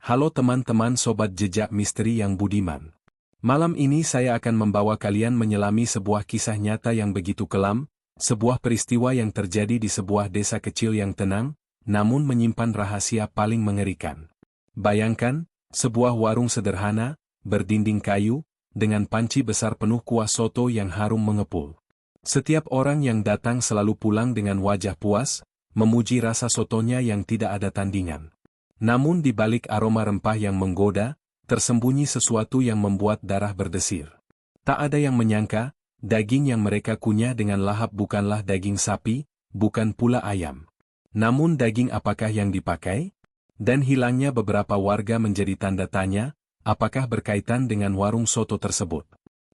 Halo teman-teman sobat jejak misteri yang budiman. Malam ini saya akan membawa kalian menyelami sebuah kisah nyata yang begitu kelam, sebuah peristiwa yang terjadi di sebuah desa kecil yang tenang, namun menyimpan rahasia paling mengerikan. Bayangkan, sebuah warung sederhana, berdinding kayu, dengan panci besar penuh kuah soto yang harum mengepul. Setiap orang yang datang selalu pulang dengan wajah puas, memuji rasa sotonya yang tidak ada tandingan. Namun di balik aroma rempah yang menggoda, tersembunyi sesuatu yang membuat darah berdesir. Tak ada yang menyangka, daging yang mereka kunyah dengan lahap bukanlah daging sapi, bukan pula ayam. Namun daging apakah yang dipakai? Dan hilangnya beberapa warga menjadi tanda tanya, apakah berkaitan dengan warung soto tersebut.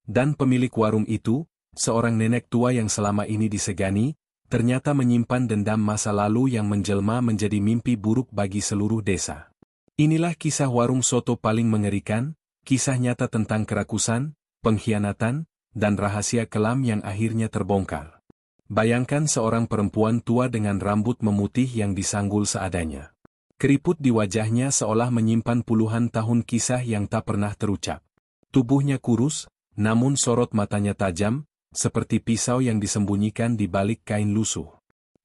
Dan pemilik warung itu, seorang nenek tua yang selama ini disegani, ternyata menyimpan dendam masa lalu yang menjelma menjadi mimpi buruk bagi seluruh desa. Inilah kisah warung soto paling mengerikan, kisah nyata tentang kerakusan, pengkhianatan, dan rahasia kelam yang akhirnya terbongkar. Bayangkan seorang perempuan tua dengan rambut memutih yang disanggul seadanya. Keriput di wajahnya seolah menyimpan puluhan tahun kisah yang tak pernah terucap. Tubuhnya kurus, namun sorot matanya tajam, seperti pisau yang disembunyikan di balik kain lusuh.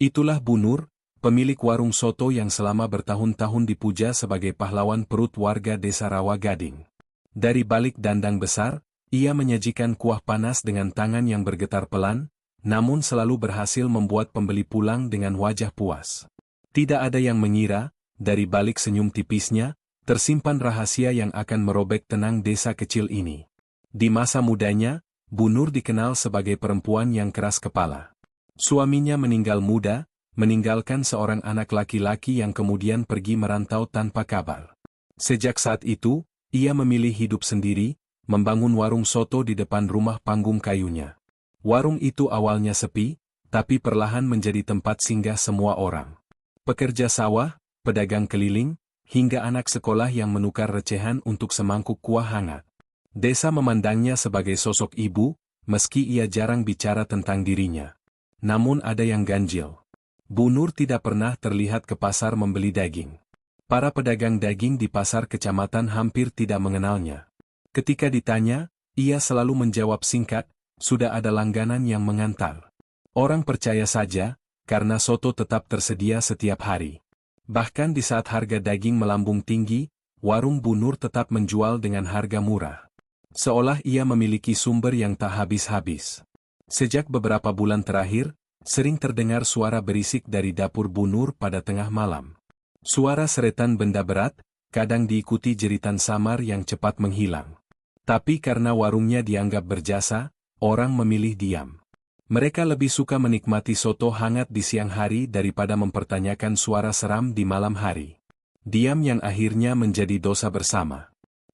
Itulah Bu Nur, pemilik warung soto yang selama bertahun-tahun dipuja sebagai pahlawan perut warga desa Rawa Gading. Dari balik dandang besar, ia menyajikan kuah panas dengan tangan yang bergetar pelan, namun selalu berhasil membuat pembeli pulang dengan wajah puas. Tidak ada yang mengira, dari balik senyum tipisnya, tersimpan rahasia yang akan merobek tenang desa kecil ini. Di masa mudanya, Bu Nur dikenal sebagai perempuan yang keras kepala. Suaminya meninggal muda, meninggalkan seorang anak laki-laki yang kemudian pergi merantau tanpa kabar. Sejak saat itu, ia memilih hidup sendiri, membangun warung soto di depan rumah panggung kayunya. Warung itu awalnya sepi, tapi perlahan menjadi tempat singgah semua orang. Pekerja sawah, pedagang keliling, hingga anak sekolah yang menukar recehan untuk semangkuk kuah hangat. Desa memandangnya sebagai sosok ibu, meski ia jarang bicara tentang dirinya. Namun ada yang ganjil. Bu Nur tidak pernah terlihat ke pasar membeli daging. Para pedagang daging di pasar kecamatan hampir tidak mengenalnya. Ketika ditanya, ia selalu menjawab singkat, sudah ada langganan yang mengantar. Orang percaya saja, karena soto tetap tersedia setiap hari. Bahkan di saat harga daging melambung tinggi, warung Bu Nur tetap menjual dengan harga murah. Seolah ia memiliki sumber yang tak habis-habis. Sejak beberapa bulan terakhir, sering terdengar suara berisik dari dapur Bu Nur pada tengah malam. Suara seretan benda berat, kadang diikuti jeritan samar yang cepat menghilang. Tapi karena warungnya dianggap berjasa, orang memilih diam. Mereka lebih suka menikmati soto hangat di siang hari daripada mempertanyakan suara seram di malam hari. Diam yang akhirnya menjadi dosa bersama.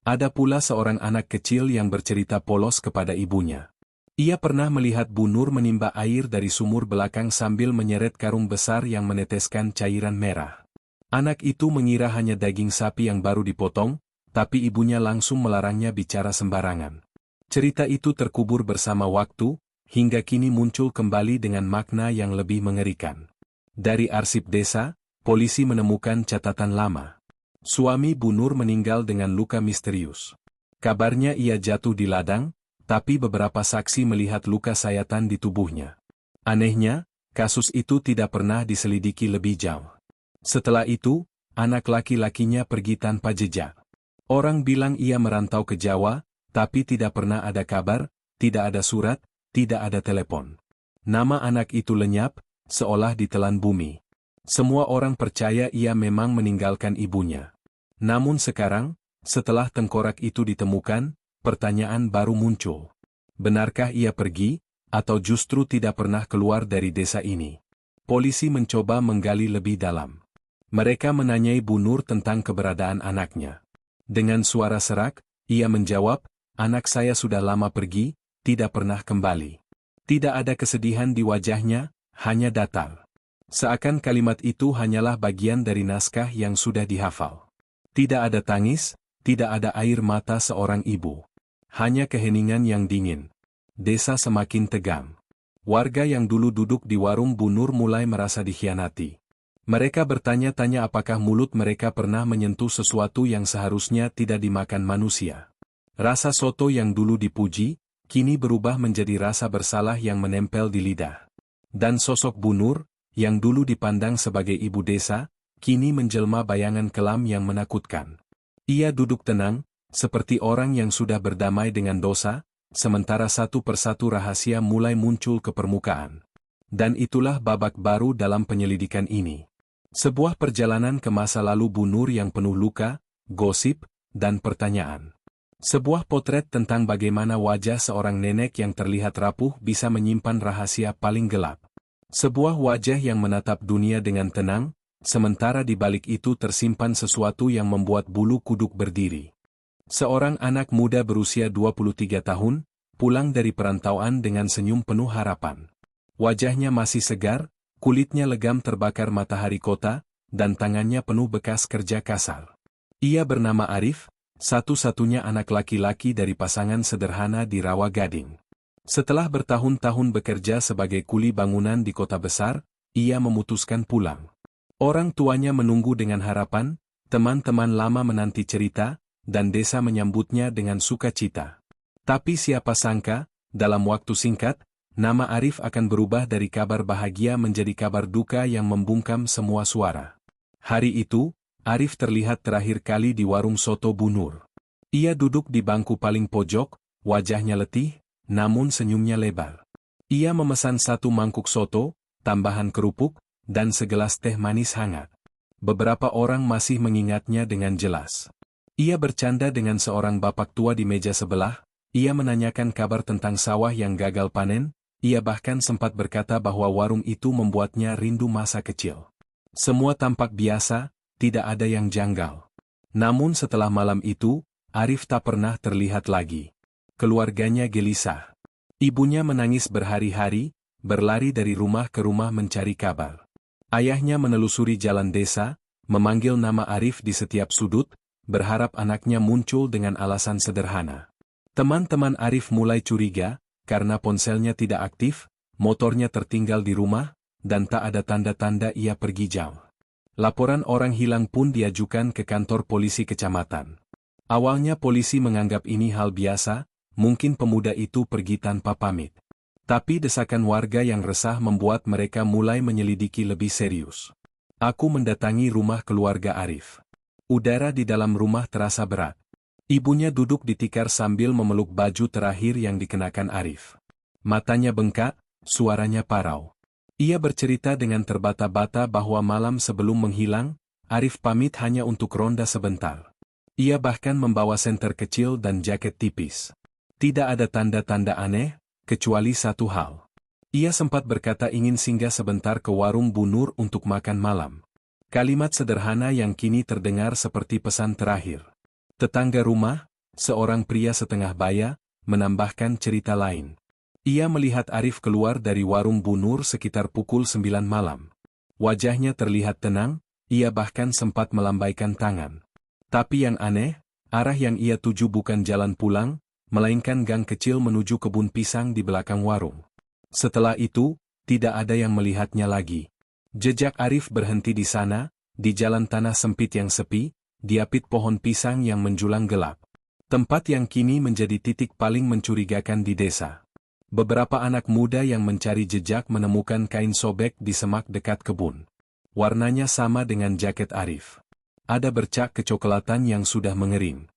Ada pula seorang anak kecil yang bercerita polos kepada ibunya. Ia pernah melihat Bu Nur menimba air dari sumur belakang sambil menyeret karung besar yang meneteskan cairan merah. Anak itu mengira hanya daging sapi yang baru dipotong, tapi ibunya langsung melarangnya bicara sembarangan. Cerita itu terkubur bersama waktu, hingga kini muncul kembali dengan makna yang lebih mengerikan. Dari arsip desa, polisi menemukan catatan lama. Suami Bu Nur meninggal dengan luka misterius. Kabarnya ia jatuh di ladang, tapi beberapa saksi melihat luka sayatan di tubuhnya. Anehnya, kasus itu tidak pernah diselidiki lebih jauh. Setelah itu, anak laki-lakinya pergi tanpa jejak. Orang bilang ia merantau ke Jawa, tapi tidak pernah ada kabar, tidak ada surat, tidak ada telepon. Nama anak itu lenyap, seolah ditelan bumi. Semua orang percaya ia memang meninggalkan ibunya. Namun sekarang, setelah tengkorak itu ditemukan, pertanyaan baru muncul. Benarkah ia pergi, atau justru tidak pernah keluar dari desa ini? Polisi mencoba menggali lebih dalam. Mereka menanyai Bu Nur tentang keberadaan anaknya. Dengan suara serak, ia menjawab, anak saya sudah lama pergi, tidak pernah kembali. Tidak ada kesedihan di wajahnya, hanya datar. Seakan kalimat itu hanyalah bagian dari naskah yang sudah dihafal. Tidak ada tangis, tidak ada air mata seorang ibu. Hanya keheningan yang dingin. Desa semakin tegang. Warga yang dulu duduk di warung Bu Nur mulai merasa dikhianati. Mereka bertanya-tanya apakah mulut mereka pernah menyentuh sesuatu yang seharusnya tidak dimakan manusia. Rasa soto yang dulu dipuji, kini berubah menjadi rasa bersalah yang menempel di lidah. Dan sosok Bu Nur, yang dulu dipandang sebagai ibu desa, kini menjelma bayangan kelam yang menakutkan. Ia duduk tenang, seperti orang yang sudah berdamai dengan dosa, sementara satu persatu rahasia mulai muncul ke permukaan. Dan itulah babak baru dalam penyelidikan ini. Sebuah perjalanan ke masa lalu Bu Nur yang penuh luka, gosip, dan pertanyaan. Sebuah potret tentang bagaimana wajah seorang nenek yang terlihat rapuh bisa menyimpan rahasia paling gelap. Sebuah wajah yang menatap dunia dengan tenang, sementara di balik itu tersimpan sesuatu yang membuat bulu kuduk berdiri. Seorang anak muda berusia 23 tahun, pulang dari perantauan dengan senyum penuh harapan. Wajahnya masih segar, kulitnya legam terbakar matahari kota, dan tangannya penuh bekas kerja kasar. Ia bernama Arif, satu-satunya anak laki-laki dari pasangan sederhana di Rawa Gading. Setelah bertahun-tahun bekerja sebagai kuli bangunan di kota besar, ia memutuskan pulang. Orang tuanya menunggu dengan harapan, teman-teman lama menanti cerita, dan desa menyambutnya dengan sukacita. Tapi siapa sangka, dalam waktu singkat, nama Arif akan berubah dari kabar bahagia menjadi kabar duka yang membungkam semua suara. Hari itu, Arif terlihat terakhir kali di warung soto Bu Nur. Ia duduk di bangku paling pojok, wajahnya letih, namun senyumnya lebar. Ia memesan satu mangkuk soto, tambahan kerupuk, dan segelas teh manis hangat. Beberapa orang masih mengingatnya dengan jelas. Ia bercanda dengan seorang bapak tua di meja sebelah, ia menanyakan kabar tentang sawah yang gagal panen, ia bahkan sempat berkata bahwa warung itu membuatnya rindu masa kecil. Semua tampak biasa, tidak ada yang janggal. Namun setelah malam itu, Arif tak pernah terlihat lagi. Keluarganya gelisah. Ibunya menangis berhari-hari, berlari dari rumah ke rumah mencari kabar. Ayahnya menelusuri jalan desa, memanggil nama Arif di setiap sudut, berharap anaknya muncul dengan alasan sederhana. Teman-teman Arif mulai curiga, karena ponselnya tidak aktif, motornya tertinggal di rumah, dan tak ada tanda-tanda ia pergi jauh. Laporan orang hilang pun diajukan ke kantor polisi kecamatan. Awalnya polisi menganggap ini hal biasa, mungkin pemuda itu pergi tanpa pamit. Tapi desakan warga yang resah membuat mereka mulai menyelidiki lebih serius. Aku mendatangi rumah keluarga Arif. Udara di dalam rumah terasa berat. Ibunya duduk di tikar sambil memeluk baju terakhir yang dikenakan Arif. Matanya bengkak, suaranya parau. Ia bercerita dengan terbata-bata bahwa malam sebelum menghilang, Arif pamit hanya untuk ronda sebentar. Ia bahkan membawa senter kecil dan jaket tipis. Tidak ada tanda-tanda aneh, kecuali satu hal. Ia sempat berkata ingin singgah sebentar ke warung Bu Nur untuk makan malam. Kalimat sederhana yang kini terdengar seperti pesan terakhir. Tetangga rumah, seorang pria setengah baya, menambahkan cerita lain. Ia melihat Arif keluar dari warung Bu Nur sekitar pukul 9 malam. Wajahnya terlihat tenang, ia bahkan sempat melambaikan tangan. Tapi yang aneh, arah yang ia tuju bukan jalan pulang, melainkan gang kecil menuju kebun pisang di belakang warung. Setelah itu, tidak ada yang melihatnya lagi. Jejak Arif berhenti di sana, di jalan tanah sempit yang sepi, diapit pohon pisang yang menjulang gelap. Tempat yang kini menjadi titik paling mencurigakan di desa. Beberapa anak muda yang mencari jejak menemukan kain sobek di semak dekat kebun. Warnanya sama dengan jaket Arif. Ada bercak kecoklatan yang sudah mengering.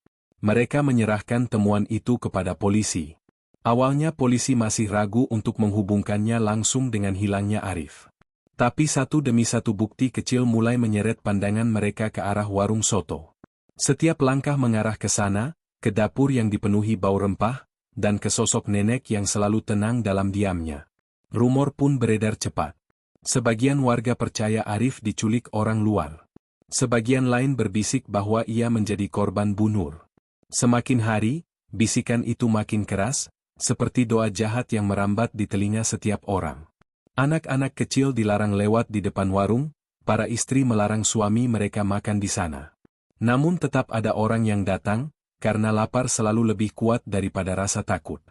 Mereka menyerahkan temuan itu kepada polisi. Awalnya polisi masih ragu untuk menghubungkannya langsung dengan hilangnya Arif. Tapi satu demi satu bukti kecil mulai menyeret pandangan mereka ke arah warung soto. Setiap langkah mengarah ke sana, ke dapur yang dipenuhi bau rempah, dan ke sosok nenek yang selalu tenang dalam diamnya. Rumor pun beredar cepat. Sebagian warga percaya Arif diculik orang luar. Sebagian lain berbisik bahwa ia menjadi korban Bu Nur. Semakin hari, bisikan itu makin keras, seperti doa jahat yang merambat di telinga setiap orang. Anak-anak kecil dilarang lewat di depan warung, para istri melarang suami mereka makan di sana. Namun tetap ada orang yang datang, karena lapar selalu lebih kuat daripada rasa takut.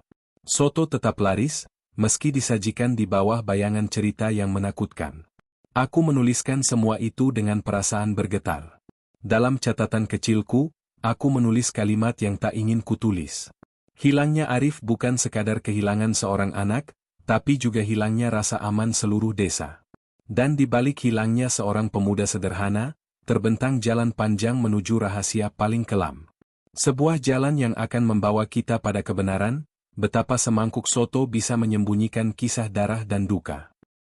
Soto tetap laris, meski disajikan di bawah bayangan cerita yang menakutkan. Aku menuliskan semua itu dengan perasaan bergetar. Dalam catatan kecilku, aku menulis kalimat yang tak ingin kutulis. Hilangnya Arif bukan sekadar kehilangan seorang anak, tapi juga hilangnya rasa aman seluruh desa. Dan di balik hilangnya seorang pemuda sederhana, terbentang jalan panjang menuju rahasia paling kelam. Sebuah jalan yang akan membawa kita pada kebenaran, betapa semangkuk soto bisa menyembunyikan kisah darah dan duka.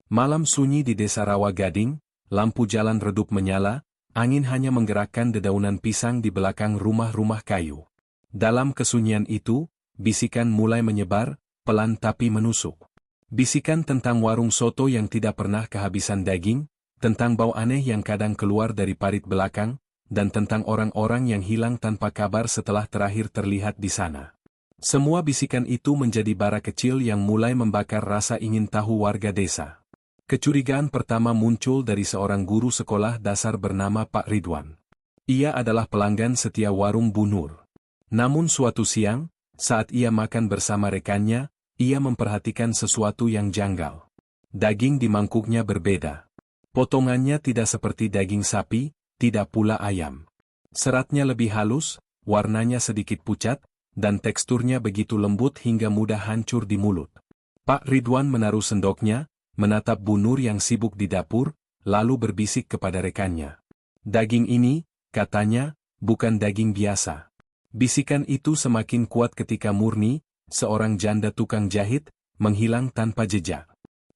Malam sunyi di desa Rawagading, lampu jalan redup menyala, angin hanya menggerakkan dedaunan pisang di belakang rumah-rumah kayu. Dalam kesunyian itu, bisikan mulai menyebar, pelan tapi menusuk. Bisikan tentang warung soto yang tidak pernah kehabisan daging, tentang bau aneh yang kadang keluar dari parit belakang, dan tentang orang-orang yang hilang tanpa kabar setelah terakhir terlihat di sana. Semua bisikan itu menjadi bara kecil yang mulai membakar rasa ingin tahu warga desa. Kecurigaan pertama muncul dari seorang guru sekolah dasar bernama Pak Ridwan. Ia adalah pelanggan setia warung Bu Nur. Namun suatu siang, saat ia makan bersama rekannya, ia memperhatikan sesuatu yang janggal. Daging di mangkuknya berbeda. Potongannya tidak seperti daging sapi, tidak pula ayam. Seratnya lebih halus, warnanya sedikit pucat, dan teksturnya begitu lembut hingga mudah hancur di mulut. Pak Ridwan menaruh sendoknya, menatap Bu Nur yang sibuk di dapur, lalu berbisik kepada rekannya. Daging ini, katanya, bukan daging biasa. Bisikan itu semakin kuat ketika Murni, seorang janda tukang jahit, menghilang tanpa jejak.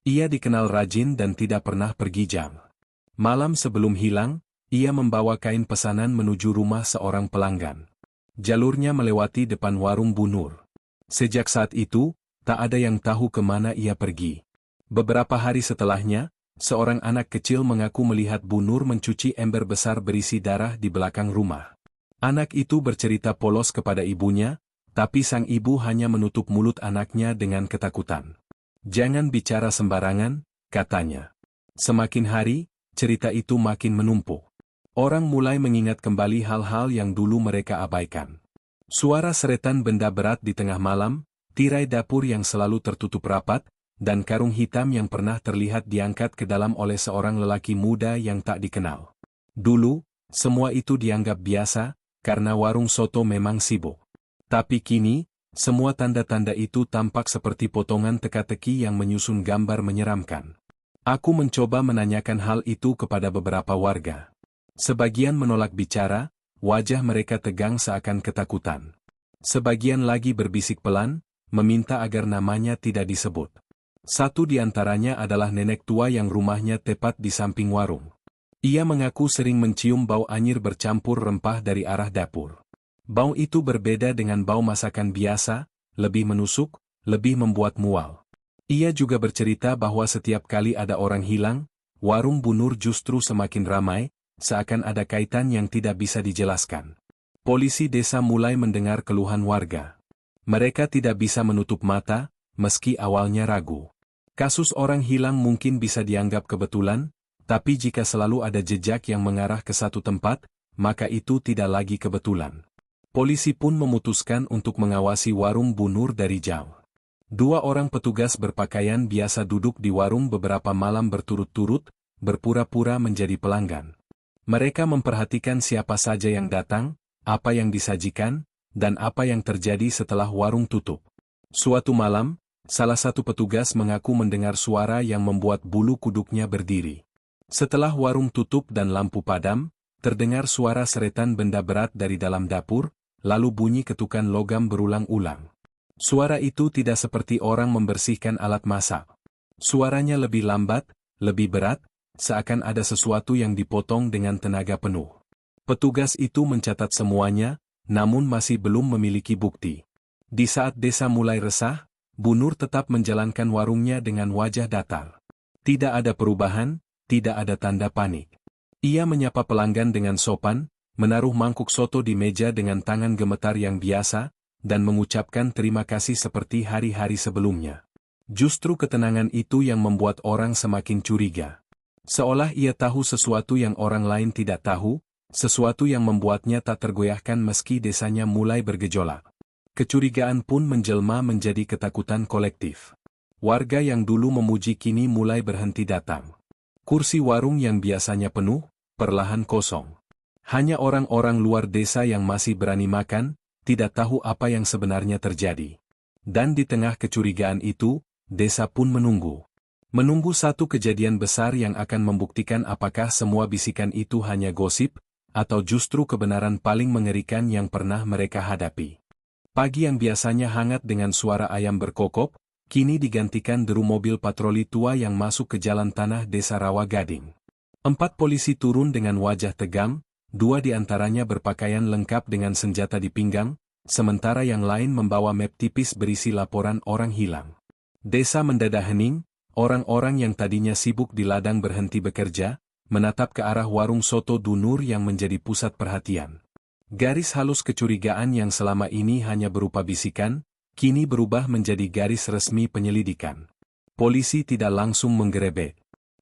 Ia dikenal rajin dan tidak pernah pergi jam. Malam sebelum hilang, ia membawa kain pesanan menuju rumah seorang pelanggan. Jalurnya melewati depan warung Bu Nur. Sejak saat itu, tak ada yang tahu kemana ia pergi. Beberapa hari setelahnya, seorang anak kecil mengaku melihat Bu Nur mencuci ember besar berisi darah di belakang rumah. Anak itu bercerita polos kepada ibunya, tapi sang ibu hanya menutup mulut anaknya dengan ketakutan. "Jangan bicara sembarangan," katanya. Semakin hari, cerita itu makin menumpuk. Orang mulai mengingat kembali hal-hal yang dulu mereka abaikan. Suara seretan benda berat di tengah malam, tirai dapur yang selalu tertutup rapat, dan karung hitam yang pernah terlihat diangkat ke dalam oleh seorang lelaki muda yang tak dikenal. Dulu, semua itu dianggap biasa, karena warung soto memang sibuk. Tapi kini, semua tanda-tanda itu tampak seperti potongan teka-teki yang menyusun gambar menyeramkan. Aku mencoba menanyakan hal itu kepada beberapa warga. Sebagian menolak bicara, wajah mereka tegang seakan ketakutan. Sebagian lagi berbisik pelan, meminta agar namanya tidak disebut. Satu di antaranya adalah nenek tua yang rumahnya tepat di samping warung. Ia mengaku sering mencium bau anyir bercampur rempah dari arah dapur. Bau itu berbeda dengan bau masakan biasa, lebih menusuk, lebih membuat mual. Ia juga bercerita bahwa setiap kali ada orang hilang, warung Bu Nur justru semakin ramai, seakan ada kaitan yang tidak bisa dijelaskan. Polisi desa mulai mendengar keluhan warga. Mereka tidak bisa menutup mata, meski awalnya ragu. Kasus orang hilang mungkin bisa dianggap kebetulan, tapi jika selalu ada jejak yang mengarah ke satu tempat, maka itu tidak lagi kebetulan. Polisi pun memutuskan untuk mengawasi warung Bu Nur dari jauh. 2 orang petugas berpakaian biasa duduk di warung beberapa malam berturut-turut, berpura-pura menjadi pelanggan. Mereka memperhatikan siapa saja yang datang, apa yang disajikan, dan apa yang terjadi setelah warung tutup. Suatu malam, salah satu petugas mengaku mendengar suara yang membuat bulu kuduknya berdiri. Setelah warung tutup dan lampu padam, terdengar suara seretan benda berat dari dalam dapur, lalu bunyi ketukan logam berulang-ulang. Suara itu tidak seperti orang membersihkan alat masak. Suaranya lebih lambat, lebih berat, seakan ada sesuatu yang dipotong dengan tenaga penuh. Petugas itu mencatat semuanya, namun masih belum memiliki bukti. Di saat desa mulai resah, Bu Nur tetap menjalankan warungnya dengan wajah datar. Tidak ada perubahan, tidak ada tanda panik. Ia menyapa pelanggan dengan sopan, menaruh mangkuk soto di meja dengan tangan gemetar yang biasa, dan mengucapkan terima kasih seperti hari-hari sebelumnya. Justru ketenangan itu yang membuat orang semakin curiga. Seolah ia tahu sesuatu yang orang lain tidak tahu, sesuatu yang membuatnya tak tergoyahkan meski desanya mulai bergejolak. Kecurigaan pun menjelma menjadi ketakutan kolektif. Warga yang dulu memuji kini mulai berhenti datang. Kursi warung yang biasanya penuh, perlahan kosong. Hanya orang-orang luar desa yang masih berani makan, tidak tahu apa yang sebenarnya terjadi. Dan di tengah kecurigaan itu, desa pun menunggu. Menunggu satu kejadian besar yang akan membuktikan apakah semua bisikan itu hanya gosip, atau justru kebenaran paling mengerikan yang pernah mereka hadapi. Pagi yang biasanya hangat dengan suara ayam berkokok, kini digantikan deru mobil patroli tua yang masuk ke jalan tanah desa Rawa Gading. 4 polisi turun dengan wajah tegang, 2 di antaranya berpakaian lengkap dengan senjata di pinggang, sementara yang lain membawa map tipis berisi laporan orang hilang. Desa mendadak hening, orang-orang yang tadinya sibuk di ladang berhenti bekerja, menatap ke arah warung soto Dunur yang menjadi pusat perhatian. Garis halus kecurigaan yang selama ini hanya berupa bisikan, kini berubah menjadi garis resmi penyelidikan. Polisi tidak langsung menggerebek.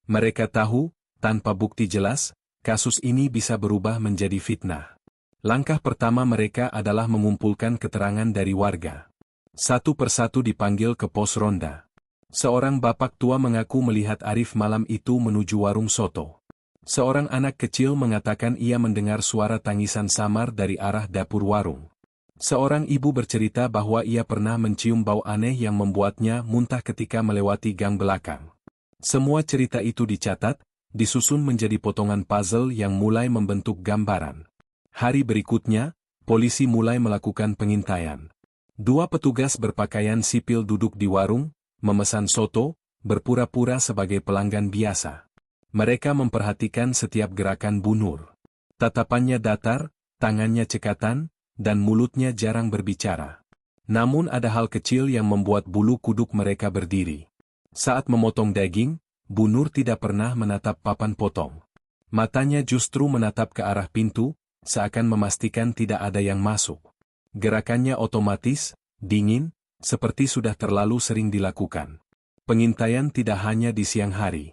Mereka tahu, tanpa bukti jelas, kasus ini bisa berubah menjadi fitnah. Langkah pertama mereka adalah mengumpulkan keterangan dari warga. Satu persatu dipanggil ke pos ronda. Seorang bapak tua mengaku melihat Arif malam itu menuju warung soto. Seorang anak kecil mengatakan ia mendengar suara tangisan samar dari arah dapur warung. Seorang ibu bercerita bahwa ia pernah mencium bau aneh yang membuatnya muntah ketika melewati gang belakang. Semua cerita itu dicatat, disusun menjadi potongan puzzle yang mulai membentuk gambaran. Hari berikutnya, polisi mulai melakukan pengintaian. 2 petugas berpakaian sipil duduk di warung, memesan soto, berpura-pura sebagai pelanggan biasa. Mereka memperhatikan setiap gerakan Bu Nur. Tatapannya datar, tangannya cekatan, dan mulutnya jarang berbicara. Namun ada hal kecil yang membuat bulu kuduk mereka berdiri. Saat memotong daging, Bu Nur tidak pernah menatap papan potong. Matanya justru menatap ke arah pintu, seakan memastikan tidak ada yang masuk. Gerakannya otomatis, dingin, seperti sudah terlalu sering dilakukan. Pengintaian tidak hanya di siang hari.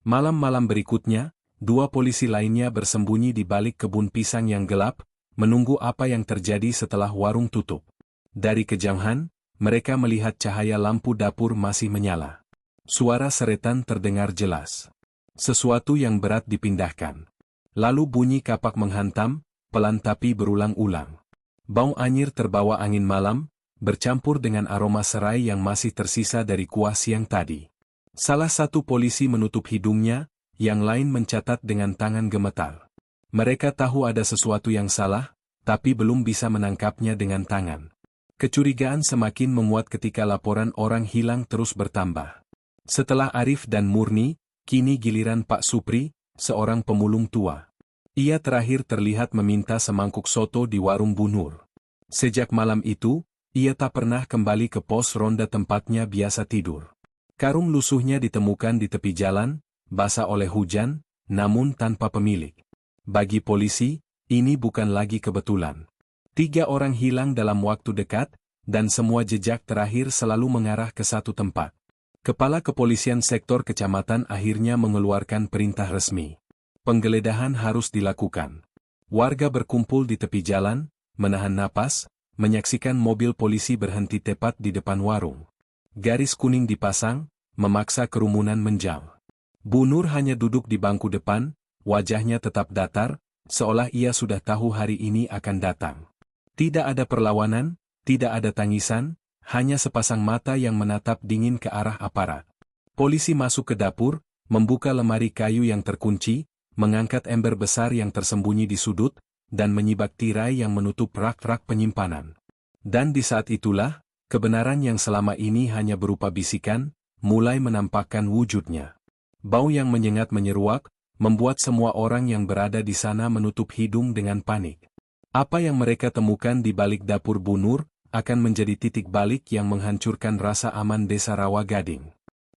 Malam-malam berikutnya, 2 polisi lainnya bersembunyi di balik kebun pisang yang gelap, menunggu apa yang terjadi setelah warung tutup. Dari kejauhan, mereka melihat cahaya lampu dapur masih menyala. Suara seretan terdengar jelas. Sesuatu yang berat dipindahkan. Lalu bunyi kapak menghantam, pelan tapi berulang-ulang. Bau anyir terbawa angin malam, bercampur dengan aroma serai yang masih tersisa dari kuah siang tadi. Salah satu polisi menutup hidungnya, yang lain mencatat dengan tangan gemetar. Mereka tahu ada sesuatu yang salah, tapi belum bisa menangkapnya dengan tangan. Kecurigaan semakin menguat ketika laporan orang hilang terus bertambah. Setelah Arif dan Murni, kini giliran Pak Supri, seorang pemulung tua. Ia terakhir terlihat meminta semangkuk soto di warung Bu Nur. Sejak malam itu, ia tak pernah kembali ke pos ronda tempatnya biasa tidur. Karung lusuhnya ditemukan di tepi jalan, basah oleh hujan, namun tanpa pemilik. Bagi polisi, ini bukan lagi kebetulan. 3 orang hilang dalam waktu dekat, dan semua jejak terakhir selalu mengarah ke satu tempat. Kepala Kepolisian Sektor Kecamatan akhirnya mengeluarkan perintah resmi. Penggeledahan harus dilakukan. Warga berkumpul di tepi jalan, menahan napas, menyaksikan mobil polisi berhenti tepat di depan warung. Garis kuning dipasang, memaksa kerumunan menjam. Bu Nur hanya duduk di bangku depan, wajahnya tetap datar, seolah ia sudah tahu hari ini akan datang. Tidak ada perlawanan, tidak ada tangisan, hanya sepasang mata yang menatap dingin ke arah aparat. Polisi masuk ke dapur, membuka lemari kayu yang terkunci, mengangkat ember besar yang tersembunyi di sudut, dan menyibak tirai yang menutup rak-rak penyimpanan. Dan di saat itulah, kebenaran yang selama ini hanya berupa bisikan, mulai menampakkan wujudnya. Bau yang menyengat menyeruak, membuat semua orang yang berada di sana menutup hidung dengan panik. Apa yang mereka temukan di balik dapur Bu Nur, akan menjadi titik balik yang menghancurkan rasa aman desa Rawa Gading.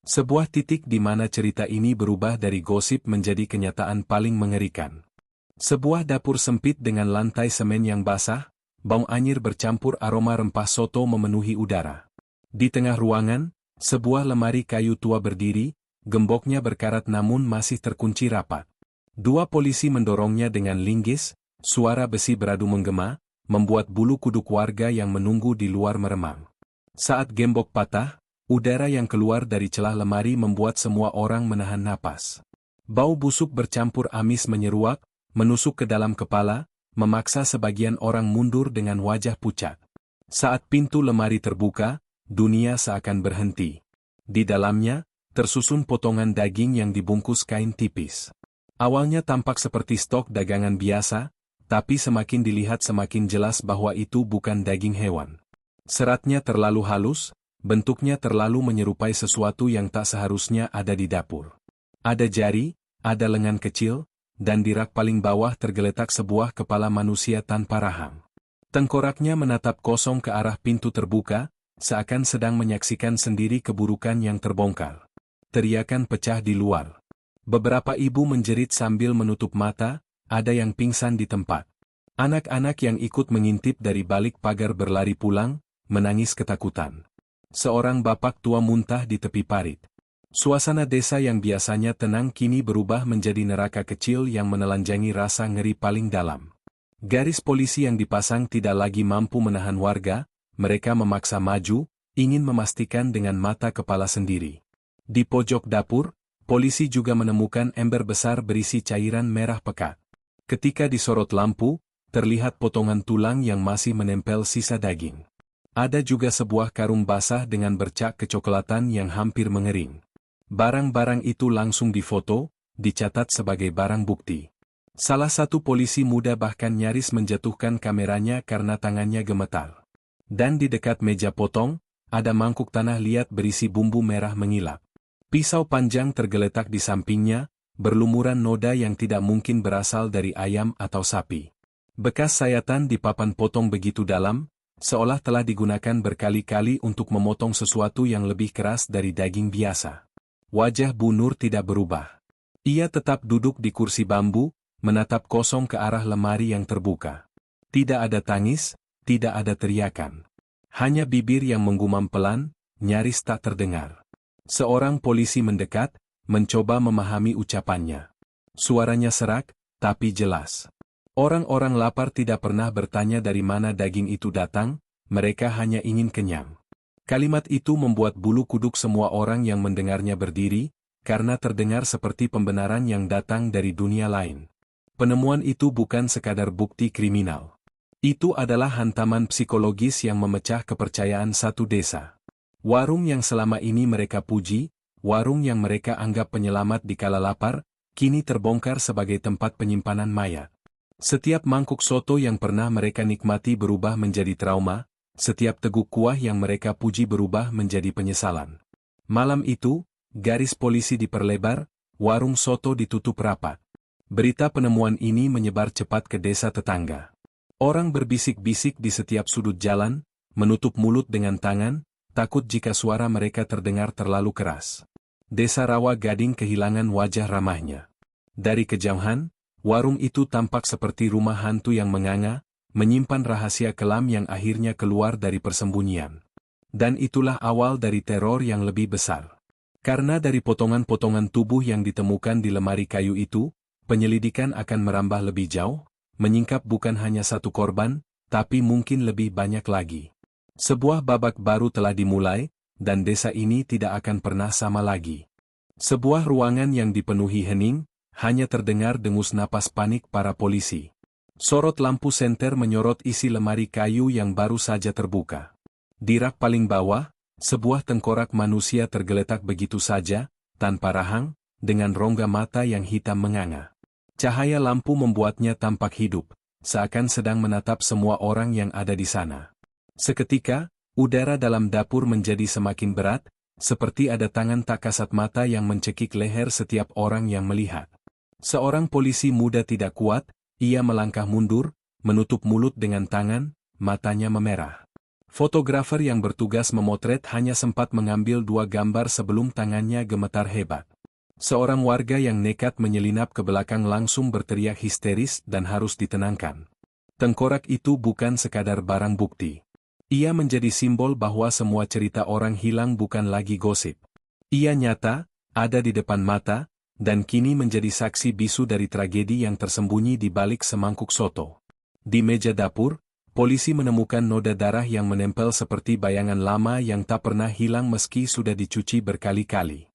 Sebuah titik di mana cerita ini berubah dari gosip menjadi kenyataan paling mengerikan. Sebuah dapur sempit dengan lantai semen yang basah, bau anyir bercampur aroma rempah soto memenuhi udara. Di tengah ruangan, sebuah lemari kayu tua berdiri, gemboknya berkarat namun masih terkunci rapat. 2 polisi mendorongnya dengan linggis, suara besi beradu menggema, membuat bulu kuduk warga yang menunggu di luar meremang. Saat gembok patah, udara yang keluar dari celah lemari membuat semua orang menahan napas. Bau busuk bercampur amis menyeruak, menusuk ke dalam kepala, memaksa sebagian orang mundur dengan wajah pucat. Saat pintu lemari terbuka, dunia seakan berhenti. Di dalamnya, tersusun potongan daging yang dibungkus kain tipis. Awalnya tampak seperti stok dagangan biasa, tapi semakin dilihat semakin jelas bahwa itu bukan daging hewan. Seratnya terlalu halus, bentuknya terlalu menyerupai sesuatu yang tak seharusnya ada di dapur. Ada jari, ada lengan kecil, dan di rak paling bawah tergeletak sebuah kepala manusia tanpa rahang. Tengkoraknya menatap kosong ke arah pintu terbuka, seakan sedang menyaksikan sendiri keburukan yang terbongkar. Teriakan pecah di luar. Beberapa ibu menjerit sambil menutup mata, ada yang pingsan di tempat. Anak-anak yang ikut mengintip dari balik pagar berlari pulang, menangis ketakutan. Seorang bapak tua muntah di tepi parit. Suasana desa yang biasanya tenang kini berubah menjadi neraka kecil yang menelanjangi rasa ngeri paling dalam. Garis polisi yang dipasang tidak lagi mampu menahan warga, mereka memaksa maju, ingin memastikan dengan mata kepala sendiri. Di pojok dapur, polisi juga menemukan ember besar berisi cairan merah pekat. Ketika disorot lampu, terlihat potongan tulang yang masih menempel sisa daging. Ada juga sebuah karung basah dengan bercak kecoklatan yang hampir mengering. Barang-barang itu langsung difoto, dicatat sebagai barang bukti. Salah satu polisi muda bahkan nyaris menjatuhkan kameranya karena tangannya gemetar. Dan di dekat meja potong, ada mangkuk tanah liat berisi bumbu merah mengilap. Pisau panjang tergeletak di sampingnya, berlumuran noda yang tidak mungkin berasal dari ayam atau sapi. Bekas sayatan di papan potong begitu dalam, seolah telah digunakan berkali-kali untuk memotong sesuatu yang lebih keras dari daging biasa. Wajah Bu Nur tidak berubah. Ia tetap duduk di kursi bambu, menatap kosong ke arah lemari yang terbuka. Tidak ada tangis, tidak ada teriakan. Hanya bibir yang menggumam pelan, nyaris tak terdengar. Seorang polisi mendekat, mencoba memahami ucapannya. Suaranya serak, tapi jelas. Orang-orang lapar tidak pernah bertanya dari mana daging itu datang, mereka hanya ingin kenyang. Kalimat itu membuat bulu kuduk semua orang yang mendengarnya berdiri, karena terdengar seperti pembenaran yang datang dari dunia lain. Penemuan itu bukan sekadar bukti kriminal. Itu adalah hantaman psikologis yang memecah kepercayaan satu desa. Warung yang selama ini mereka puji, warung yang mereka anggap penyelamat di kala lapar, kini terbongkar sebagai tempat penyimpanan mayat. Setiap mangkuk soto yang pernah mereka nikmati berubah menjadi trauma, setiap teguk kuah yang mereka puji berubah menjadi penyesalan. Malam itu, garis polisi diperlebar, warung soto ditutup rapat. Berita penemuan ini menyebar cepat ke desa tetangga. Orang berbisik-bisik di setiap sudut jalan, menutup mulut dengan tangan, takut jika suara mereka terdengar terlalu keras. Desa Rawa Gading kehilangan wajah ramahnya. Dari kejauhan, warung itu tampak seperti rumah hantu yang menganga, menyimpan rahasia kelam yang akhirnya keluar dari persembunyian. Dan itulah awal dari teror yang lebih besar. Karena dari potongan-potongan tubuh yang ditemukan di lemari kayu itu, penyelidikan akan merambah lebih jauh, menyingkap bukan hanya satu korban, tapi mungkin lebih banyak lagi. Sebuah babak baru telah dimulai, dan desa ini tidak akan pernah sama lagi. Sebuah ruangan yang dipenuhi hening, hanya terdengar dengus napas panik para polisi. Sorot lampu senter menyorot isi lemari kayu yang baru saja terbuka. Di rak paling bawah, sebuah tengkorak manusia tergeletak begitu saja, tanpa rahang, dengan rongga mata yang hitam menganga. Cahaya lampu membuatnya tampak hidup, seakan sedang menatap semua orang yang ada di sana. Seketika, udara dalam dapur menjadi semakin berat, seperti ada tangan tak kasat mata yang mencekik leher setiap orang yang melihat. Seorang polisi muda tidak kuat, ia melangkah mundur, menutup mulut dengan tangan, matanya memerah. Fotografer yang bertugas memotret hanya sempat mengambil 2 gambar sebelum tangannya gemetar hebat. Seorang warga yang nekat menyelinap ke belakang langsung berteriak histeris dan harus ditenangkan. Tengkorak itu bukan sekadar barang bukti. Ia menjadi simbol bahwa semua cerita orang hilang bukan lagi gosip. Ia nyata, ada di depan mata, dan kini menjadi saksi bisu dari tragedi yang tersembunyi di balik semangkuk soto. Di meja dapur, polisi menemukan noda darah yang menempel seperti bayangan lama yang tak pernah hilang meski sudah dicuci berkali-kali.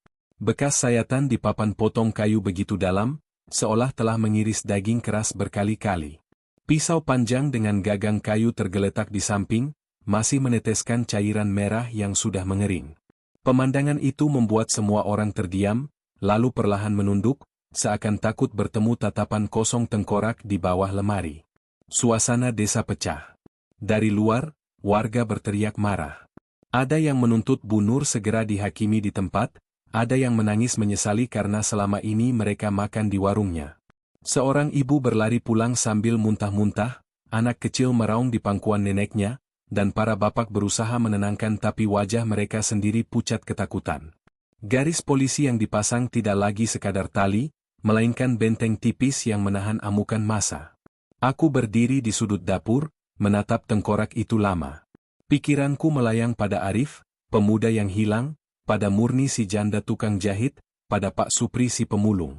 Bekas sayatan di papan potong kayu begitu dalam, seolah telah mengiris daging keras berkali-kali. Pisau panjang dengan gagang kayu tergeletak di samping, masih meneteskan cairan merah yang sudah mengering. Pemandangan itu membuat semua orang terdiam, lalu perlahan menunduk, seakan takut bertemu tatapan kosong tengkorak di bawah lemari. Suasana desa pecah. Dari luar, warga berteriak marah. Ada yang menuntut Bu Nur segera dihakimi di tempat, ada yang menangis menyesali karena selama ini mereka makan di warungnya. Seorang ibu berlari pulang sambil muntah-muntah, anak kecil meraung di pangkuan neneknya, dan para bapak berusaha menenangkan tapi wajah mereka sendiri pucat ketakutan. Garis polisi yang dipasang tidak lagi sekadar tali, melainkan benteng tipis yang menahan amukan massa. Aku berdiri di sudut dapur, menatap tengkorak itu lama. Pikiranku melayang pada Arif, pemuda yang hilang, pada Murni si janda tukang jahit, pada Pak Supri si pemulung.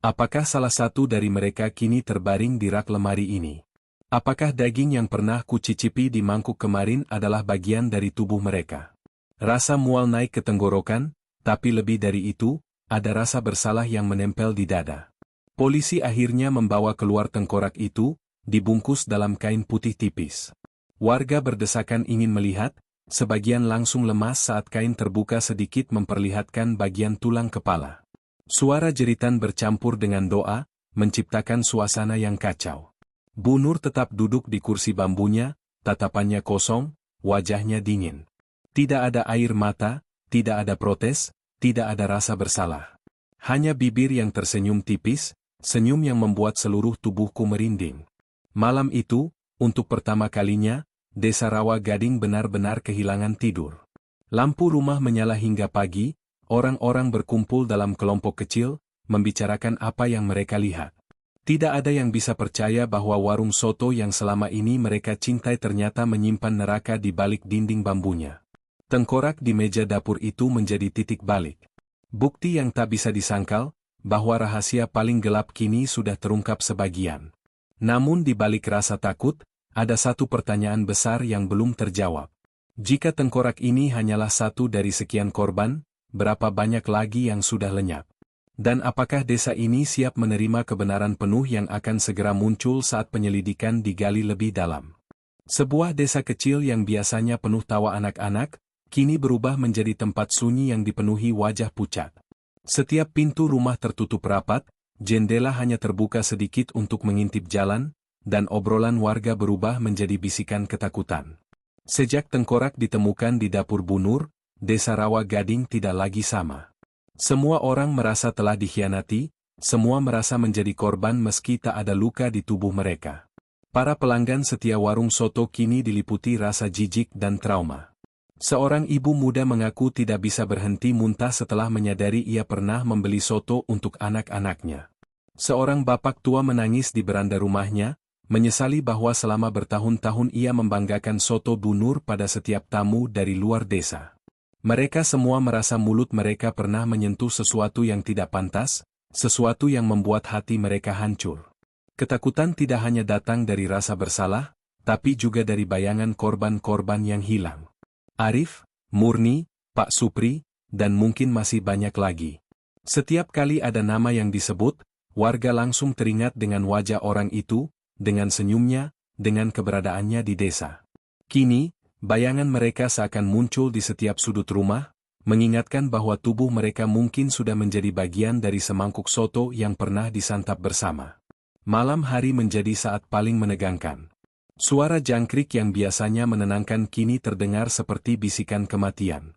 Apakah salah satu dari mereka kini terbaring di rak lemari ini? Apakah daging yang pernah kucicipi di mangkuk kemarin adalah bagian dari tubuh mereka? Rasa mual naik ke tenggorokan, tapi lebih dari itu, ada rasa bersalah yang menempel di dada. Polisi akhirnya membawa keluar tengkorak itu, dibungkus dalam kain putih tipis. Warga berdesakan ingin melihat, sebagian langsung lemas saat kain terbuka sedikit memperlihatkan bagian tulang kepala. Suara jeritan bercampur dengan doa, menciptakan suasana yang kacau. Bu Nur tetap duduk di kursi bambunya, tatapannya kosong, wajahnya dingin. Tidak ada air mata, tidak ada protes, tidak ada rasa bersalah. Hanya bibir yang tersenyum tipis, senyum yang membuat seluruh tubuhku merinding. Malam itu, untuk pertama kalinya, Desa Rawa Gading benar-benar kehilangan tidur. Lampu rumah menyala hingga pagi, orang-orang berkumpul dalam kelompok kecil, membicarakan apa yang mereka lihat. Tidak ada yang bisa percaya bahwa warung soto yang selama ini mereka cintai ternyata menyimpan neraka di balik dinding bambunya. Tengkorak di meja dapur itu menjadi titik balik. Bukti yang tak bisa disangkal, bahwa rahasia paling gelap kini sudah terungkap sebagian. Namun di balik rasa takut, ada satu pertanyaan besar yang belum terjawab. Jika tengkorak ini hanyalah satu dari sekian korban, berapa banyak lagi yang sudah lenyap? Dan apakah desa ini siap menerima kebenaran penuh yang akan segera muncul saat penyelidikan digali lebih dalam? Sebuah desa kecil yang biasanya penuh tawa anak-anak, kini berubah menjadi tempat sunyi yang dipenuhi wajah pucat. Setiap pintu rumah tertutup rapat, jendela hanya terbuka sedikit untuk mengintip jalan, dan obrolan warga berubah menjadi bisikan ketakutan. Sejak tengkorak ditemukan di dapur Bu Nur, Desa Rawa Gading tidak lagi sama. Semua orang merasa telah dikhianati, semua merasa menjadi korban meski tak ada luka di tubuh mereka. Para pelanggan setia warung soto kini diliputi rasa jijik dan trauma. Seorang ibu muda mengaku tidak bisa berhenti muntah setelah menyadari ia pernah membeli soto untuk anak-anaknya. Seorang bapak tua menangis di beranda rumahnya, menyesali bahwa selama bertahun-tahun ia membanggakan soto Bu Nur pada setiap tamu dari luar desa. Mereka semua merasa mulut mereka pernah menyentuh sesuatu yang tidak pantas, sesuatu yang membuat hati mereka hancur. Ketakutan tidak hanya datang dari rasa bersalah, tapi juga dari bayangan korban-korban yang hilang. Arif, Murni, Pak Supri, dan mungkin masih banyak lagi. Setiap kali ada nama yang disebut, warga langsung teringat dengan wajah orang itu, dengan senyumnya, dengan keberadaannya di desa. Kini, bayangan mereka seakan muncul di setiap sudut rumah, mengingatkan bahwa tubuh mereka mungkin sudah menjadi bagian dari semangkuk soto yang pernah disantap bersama. Malam hari menjadi saat paling menegangkan. Suara jangkrik yang biasanya menenangkan kini terdengar seperti bisikan kematian.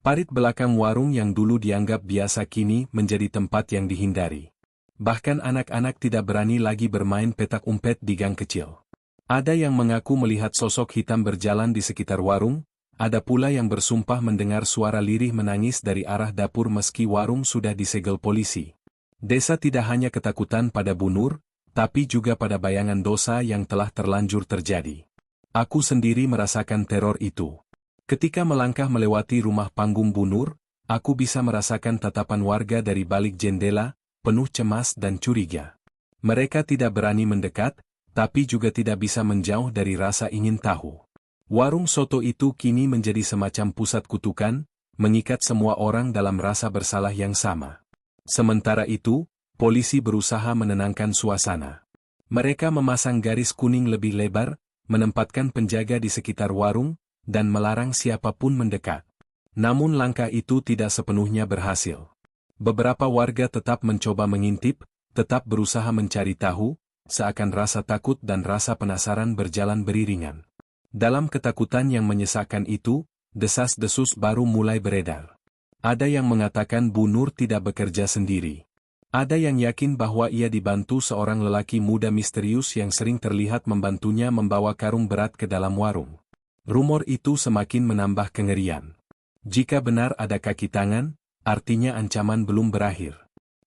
Parit belakang warung yang dulu dianggap biasa kini menjadi tempat yang dihindari. Bahkan anak-anak tidak berani lagi bermain petak umpet di gang kecil. Ada yang mengaku melihat sosok hitam berjalan di sekitar warung, ada pula yang bersumpah mendengar suara lirih menangis dari arah dapur meski warung sudah disegel polisi. Desa tidak hanya ketakutan pada Bu Nur, tapi juga pada bayangan dosa yang telah terlanjur terjadi. Aku sendiri merasakan teror itu. Ketika melangkah melewati rumah panggung Bu Nur, aku bisa merasakan tatapan warga dari balik jendela, penuh cemas dan curiga. Mereka tidak berani mendekat, tapi juga tidak bisa menjauh dari rasa ingin tahu. Warung soto itu kini menjadi semacam pusat kutukan, mengikat semua orang dalam rasa bersalah yang sama. Sementara itu, polisi berusaha menenangkan suasana. Mereka memasang garis kuning lebih lebar, menempatkan penjaga di sekitar warung, dan melarang siapapun mendekat. Namun langkah itu tidak sepenuhnya berhasil. Beberapa warga tetap mencoba mengintip, tetap berusaha mencari tahu, seakan rasa takut dan rasa penasaran berjalan beriringan. Dalam ketakutan yang menyesakkan itu, desas-desus baru mulai beredar. Ada yang mengatakan Bu Nur tidak bekerja sendiri. Ada yang yakin bahwa ia dibantu seorang lelaki muda misterius yang sering terlihat membantunya membawa karung berat ke dalam warung. Rumor itu semakin menambah kengerian. Jika benar ada kaki tangan, artinya ancaman belum berakhir.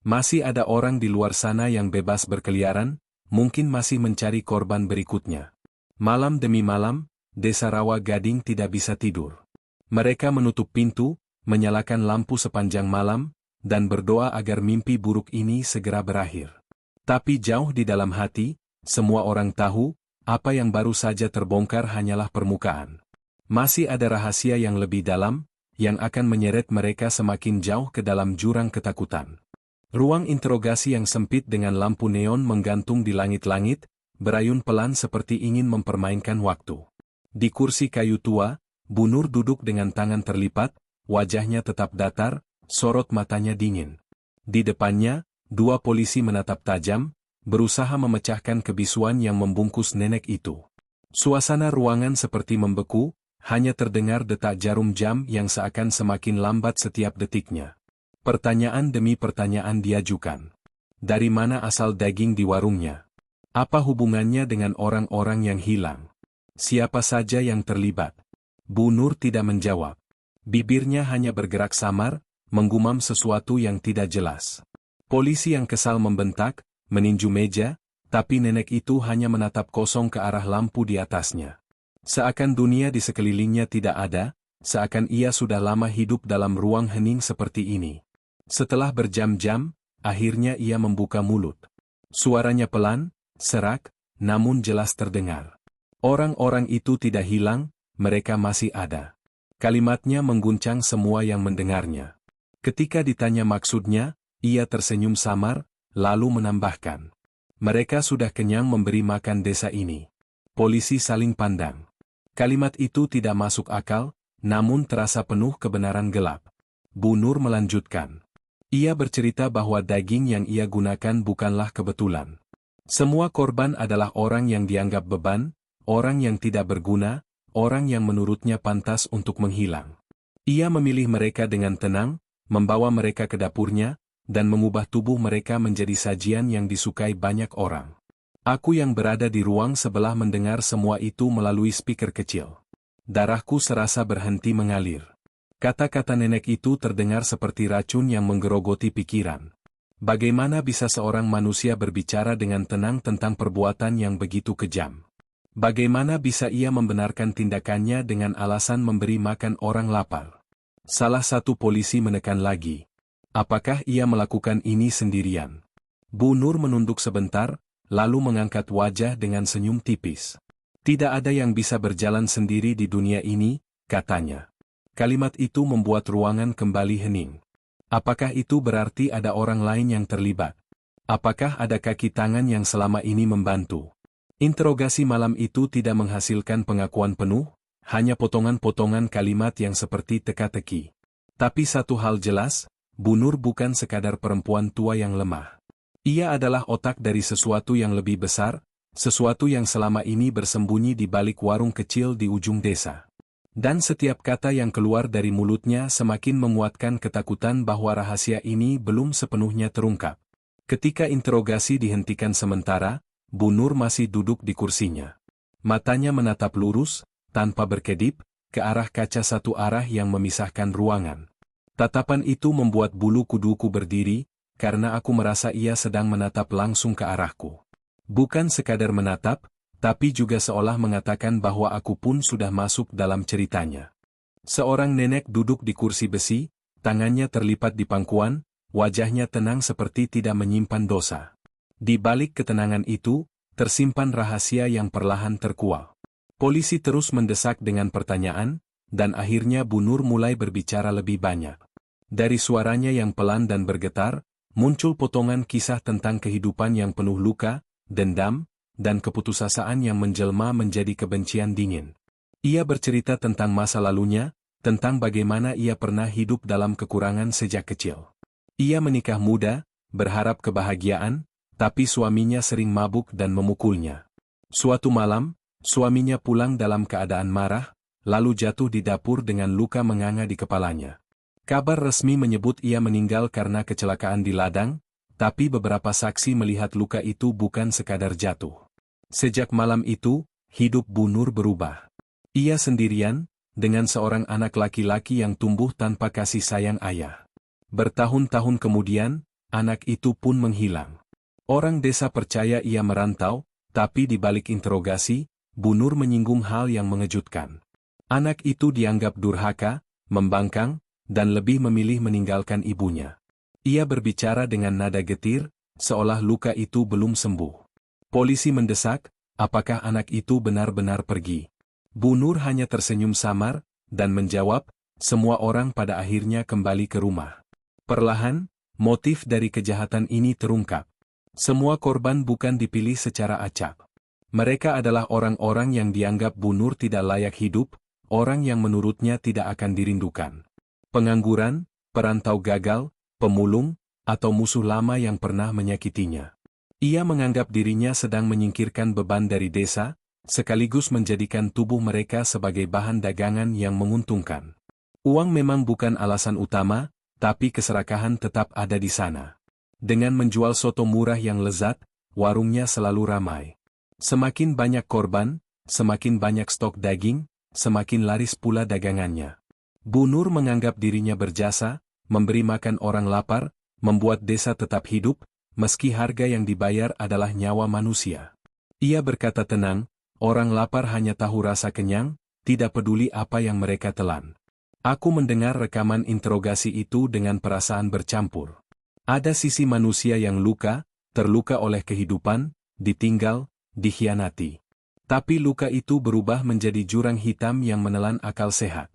Masih ada orang di luar sana yang bebas berkeliaran, mungkin masih mencari korban berikutnya. Malam demi malam, Desa Rawa Gading tidak bisa tidur. Mereka menutup pintu, menyalakan lampu sepanjang malam, dan berdoa agar mimpi buruk ini segera berakhir. Tapi jauh di dalam hati, semua orang tahu, apa yang baru saja terbongkar hanyalah permukaan. Masih ada rahasia yang lebih dalam, yang akan menyeret mereka semakin jauh ke dalam jurang ketakutan. Ruang interogasi yang sempit dengan lampu neon menggantung di langit-langit, berayun pelan seperti ingin mempermainkan waktu. Di kursi kayu tua, Bu Nur duduk dengan tangan terlipat, wajahnya tetap datar, sorot matanya dingin. Di depannya, dua polisi menatap tajam, berusaha memecahkan kebisuan yang membungkus nenek itu. Suasana ruangan seperti membeku, hanya terdengar detak jarum jam yang seakan semakin lambat setiap detiknya. Pertanyaan demi pertanyaan diajukan. Dari mana asal daging di warungnya? Apa hubungannya dengan orang-orang yang hilang? Siapa saja yang terlibat? Bu Nur tidak menjawab. Bibirnya hanya bergerak samar, menggumam sesuatu yang tidak jelas. Polisi yang kesal membentak, meninju meja, tapi nenek itu hanya menatap kosong ke arah lampu di atasnya. Seakan dunia di sekelilingnya tidak ada, seakan ia sudah lama hidup dalam ruang hening seperti ini. Setelah berjam-jam, akhirnya ia membuka mulut. Suaranya pelan, serak, namun jelas terdengar. Orang-orang itu tidak hilang, mereka masih ada. Kalimatnya mengguncang semua yang mendengarnya. Ketika ditanya maksudnya, ia tersenyum samar, lalu menambahkan. Mereka sudah kenyang memberi makan desa ini. Polisi saling pandang. Kalimat itu tidak masuk akal, namun terasa penuh kebenaran gelap. Bu Nur melanjutkan. Ia bercerita bahwa daging yang ia gunakan bukanlah kebetulan. Semua korban adalah orang yang dianggap beban, orang yang tidak berguna, orang yang menurutnya pantas untuk menghilang. Ia memilih mereka dengan tenang, membawa mereka ke dapurnya, dan mengubah tubuh mereka menjadi sajian yang disukai banyak orang. Aku yang berada di ruang sebelah mendengar semua itu melalui speaker kecil. Darahku serasa berhenti mengalir. Kata-kata nenek itu terdengar seperti racun yang menggerogoti pikiran. Bagaimana bisa seorang manusia berbicara dengan tenang tentang perbuatan yang begitu kejam? Bagaimana bisa ia membenarkan tindakannya dengan alasan memberi makan orang lapar? Salah satu polisi menekan lagi. Apakah ia melakukan ini sendirian? Bu Nur menunduk sebentar, lalu mengangkat wajah dengan senyum tipis. Tidak ada yang bisa berjalan sendiri di dunia ini, katanya. Kalimat itu membuat ruangan kembali hening. Apakah itu berarti ada orang lain yang terlibat? Apakah ada kaki tangan yang selama ini membantu? Interogasi malam itu tidak menghasilkan pengakuan penuh, hanya potongan-potongan kalimat yang seperti teka-teki. Tapi satu hal jelas, Bu Nur bukan sekadar perempuan tua yang lemah. Ia adalah otak dari sesuatu yang lebih besar, sesuatu yang selama ini bersembunyi di balik warung kecil di ujung desa. Dan setiap kata yang keluar dari mulutnya semakin menguatkan ketakutan bahwa rahasia ini belum sepenuhnya terungkap. Ketika interogasi dihentikan sementara, Bu Nur masih duduk di kursinya. Matanya menatap lurus, tanpa berkedip, ke arah kaca satu arah yang memisahkan ruangan. Tatapan itu membuat bulu kuduku berdiri, karena aku merasa ia sedang menatap langsung ke arahku. Bukan sekadar menatap, tapi juga seolah mengatakan bahwa aku pun sudah masuk dalam ceritanya. Seorang nenek duduk di kursi besi, tangannya terlipat di pangkuan, wajahnya tenang seperti tidak menyimpan dosa. Di balik ketenangan itu, tersimpan rahasia yang perlahan terkuak. Polisi terus mendesak dengan pertanyaan, dan akhirnya Bu Nur mulai berbicara lebih banyak. Dari suaranya yang pelan dan bergetar, muncul potongan kisah tentang kehidupan yang penuh luka, dendam, dan keputusasaan yang menjelma menjadi kebencian dingin. Ia bercerita tentang masa lalunya, tentang bagaimana ia pernah hidup dalam kekurangan sejak kecil. Ia menikah muda, berharap kebahagiaan, tapi suaminya sering mabuk dan memukulnya. Suatu malam, suaminya pulang dalam keadaan marah, lalu jatuh di dapur dengan luka menganga di kepalanya. Kabar resmi menyebut ia meninggal karena kecelakaan di ladang, tapi beberapa saksi melihat luka itu bukan sekadar jatuh. Sejak malam itu, hidup Bu Nur berubah. Ia sendirian, dengan seorang anak laki-laki yang tumbuh tanpa kasih sayang ayah. Bertahun-tahun kemudian, anak itu pun menghilang. Orang desa percaya ia merantau, tapi di balik interogasi, Bu Nur menyinggung hal yang mengejutkan. Anak itu dianggap durhaka, membangkang, dan lebih memilih meninggalkan ibunya. Ia berbicara dengan nada getir, seolah luka itu belum sembuh. Polisi mendesak, apakah anak itu benar-benar pergi? Bu Nur hanya tersenyum samar, dan menjawab, semua orang pada akhirnya kembali ke rumah. Perlahan, motif dari kejahatan ini terungkap. Semua korban bukan dipilih secara acak. Mereka adalah orang-orang yang dianggap Bu Nur tidak layak hidup, orang yang menurutnya tidak akan dirindukan. Pengangguran, perantau gagal, pemulung, atau musuh lama yang pernah menyakitinya. Ia menganggap dirinya sedang menyingkirkan beban dari desa, sekaligus menjadikan tubuh mereka sebagai bahan dagangan yang menguntungkan. Uang memang bukan alasan utama, tapi keserakahan tetap ada di sana. Dengan menjual soto murah yang lezat, warungnya selalu ramai. Semakin banyak korban, semakin banyak stok daging, semakin laris pula dagangannya. Bu Nur menganggap dirinya berjasa, memberi makan orang lapar, membuat desa tetap hidup, meski harga yang dibayar adalah nyawa manusia. Ia berkata tenang, orang lapar hanya tahu rasa kenyang, tidak peduli apa yang mereka telan. Aku mendengar rekaman interogasi itu dengan perasaan bercampur. Ada sisi manusia yang terluka oleh kehidupan, ditinggal, dikhianati. Tapi luka itu berubah menjadi jurang hitam yang menelan akal sehat.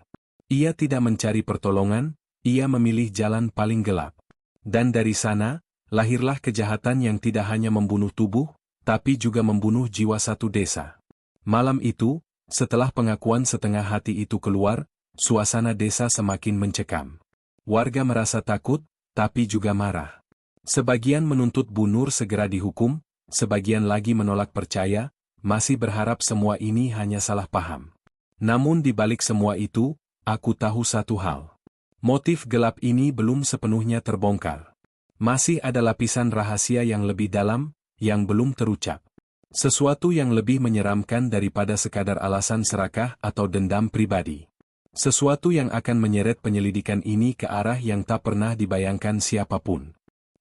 Ia tidak mencari pertolongan, ia memilih jalan paling gelap. Dan dari sana, lahirlah kejahatan yang tidak hanya membunuh tubuh, tapi juga membunuh jiwa satu desa. Malam itu, setelah pengakuan setengah hati itu keluar, suasana desa semakin mencekam. Warga merasa takut, tapi juga marah. Sebagian menuntut Bu Nur segera dihukum, sebagian lagi menolak percaya, masih berharap semua ini hanya salah paham. Namun di balik semua itu, aku tahu satu hal. Motif gelap ini belum sepenuhnya terbongkar. Masih ada lapisan rahasia yang lebih dalam, yang belum terucap. Sesuatu yang lebih menyeramkan daripada sekadar alasan serakah atau dendam pribadi. Sesuatu yang akan menyeret penyelidikan ini ke arah yang tak pernah dibayangkan siapapun.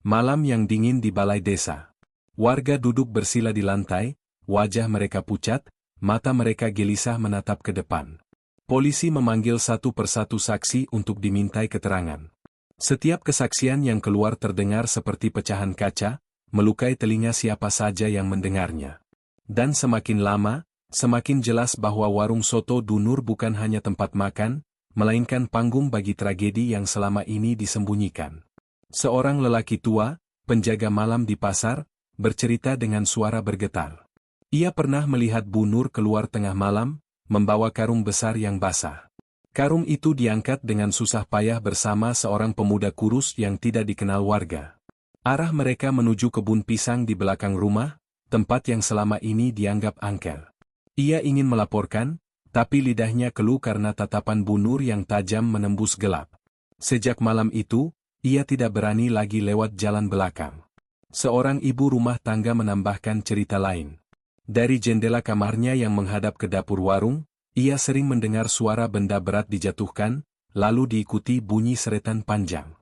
Malam yang dingin di balai desa. Warga duduk bersila di lantai, wajah mereka pucat, mata mereka gelisah menatap ke depan. Polisi memanggil satu persatu saksi untuk dimintai keterangan. Setiap kesaksian yang keluar terdengar seperti pecahan kaca, melukai telinga siapa saja yang mendengarnya. Dan semakin lama, semakin jelas bahwa warung soto Bu Nur bukan hanya tempat makan, melainkan panggung bagi tragedi yang selama ini disembunyikan. Seorang lelaki tua, penjaga malam di pasar, bercerita dengan suara bergetar. Ia pernah melihat Bu Nur keluar tengah malam, membawa karung besar yang basah. Karung itu diangkat dengan susah payah bersama seorang pemuda kurus yang tidak dikenal warga. Arah mereka menuju kebun pisang di belakang rumah, tempat yang selama ini dianggap angker. Ia ingin melaporkan, tapi lidahnya keluh karena tatapan Bu Nur yang tajam menembus gelap. Sejak malam itu, ia tidak berani lagi lewat jalan belakang. Seorang ibu rumah tangga menambahkan cerita lain. Dari jendela kamarnya yang menghadap ke dapur warung, ia sering mendengar suara benda berat dijatuhkan, lalu diikuti bunyi seretan panjang.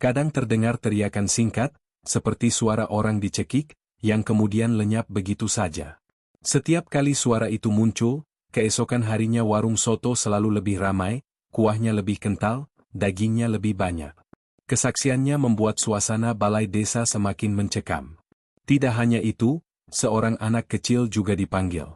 Kadang terdengar teriakan singkat, seperti suara orang dicekik, yang kemudian lenyap begitu saja. Setiap kali suara itu muncul, keesokan harinya warung soto selalu lebih ramai, kuahnya lebih kental, dagingnya lebih banyak. Kesaksiannya membuat suasana balai desa semakin mencekam. Tidak hanya itu, seorang anak kecil juga dipanggil.